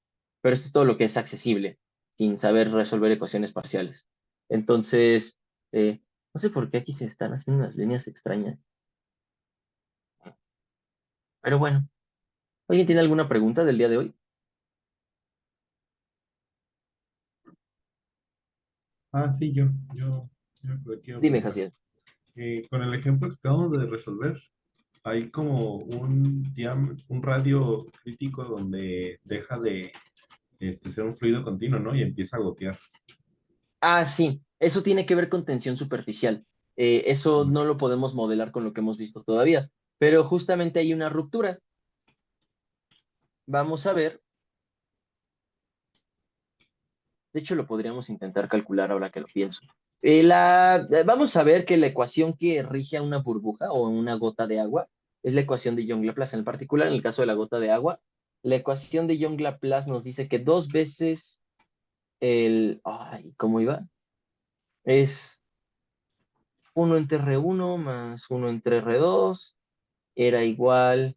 S1: esto es todo lo que es accesible, sin saber resolver ecuaciones parciales. Entonces, no sé por qué aquí se están haciendo unas líneas extrañas, pero bueno, ¿alguien tiene alguna pregunta del día de hoy?
S2: Ah, sí, yo lo quiero
S1: Dime,
S2: preguntar.
S1: Jaciel.
S2: Con el ejemplo que acabamos de resolver, hay como un radio crítico donde deja de ser un fluido continuo, ¿no? Y empieza a gotear.
S1: Ah, sí, eso tiene que ver con tensión superficial. Eso no lo podemos modelar con lo que hemos visto todavía, pero justamente hay una ruptura. Vamos a ver. De hecho, lo podríamos intentar calcular ahora que lo pienso. Vamos a ver que la ecuación que rige a una burbuja o una gota de agua es la ecuación de Young-Laplace. En particular, en el caso de la gota de agua, la ecuación de Young-Laplace nos dice que dos veces Ay, ¿cómo iba? Es 1 entre R1 más 1 entre R2 era igual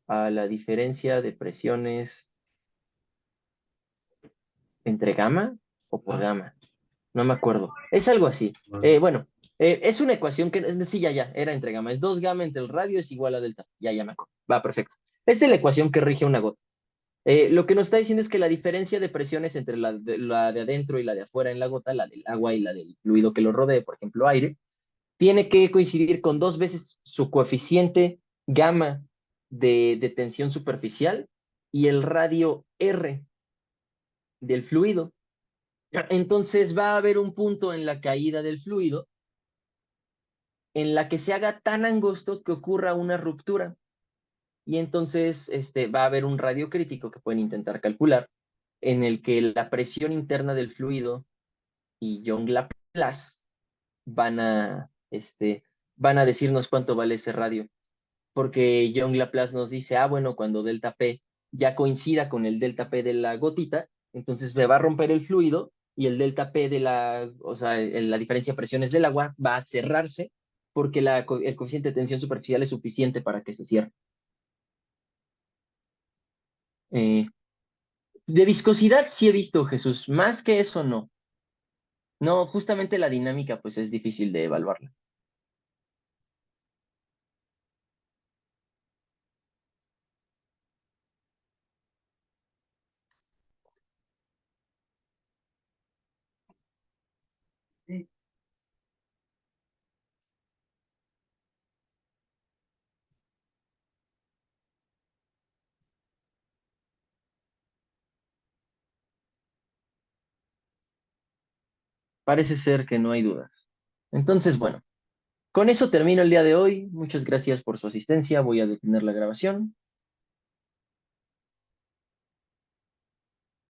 S1: a la diferencia de presiones entre gamma o por
S2: Ah,
S1: gamma. No me acuerdo. Es algo así.
S2: bueno.
S1: Bueno, es una ecuación que, sí, ya, era entre gamma. Es 2 gamma entre el radio es igual a delta. Ya me acuerdo. Va, perfecto. Esta es la ecuación que rige una gota. Lo que nos está diciendo es que la diferencia de presiones entre la de adentro y la de afuera en la gota, la del agua y la del fluido que lo rodee, por ejemplo, aire, tiene que coincidir con dos veces su coeficiente gamma de tensión superficial y el radio R del fluido. Entonces va a haber un punto en la caída del fluido en la que se haga tan angosto que ocurra una ruptura. Y entonces va a haber un radio crítico que pueden intentar calcular, en el que la presión interna del fluido y Young-Laplace van a, van a decirnos cuánto vale ese radio. Porque Young-Laplace nos dice, bueno, cuando delta P ya coincida con el delta P de la gotita, entonces se va a romper el fluido y el delta P o sea, la diferencia de presiones del agua va a cerrarse porque el coeficiente de tensión superficial es suficiente para que se cierre. Eh, de viscosidad sí he visto, Jesús, más que eso no. No, justamente la dinámica pues es difícil de evaluarla. Parece ser que no hay dudas. Entonces, bueno, con eso termino el día de hoy. Muchas gracias por su asistencia. Voy a detener la grabación.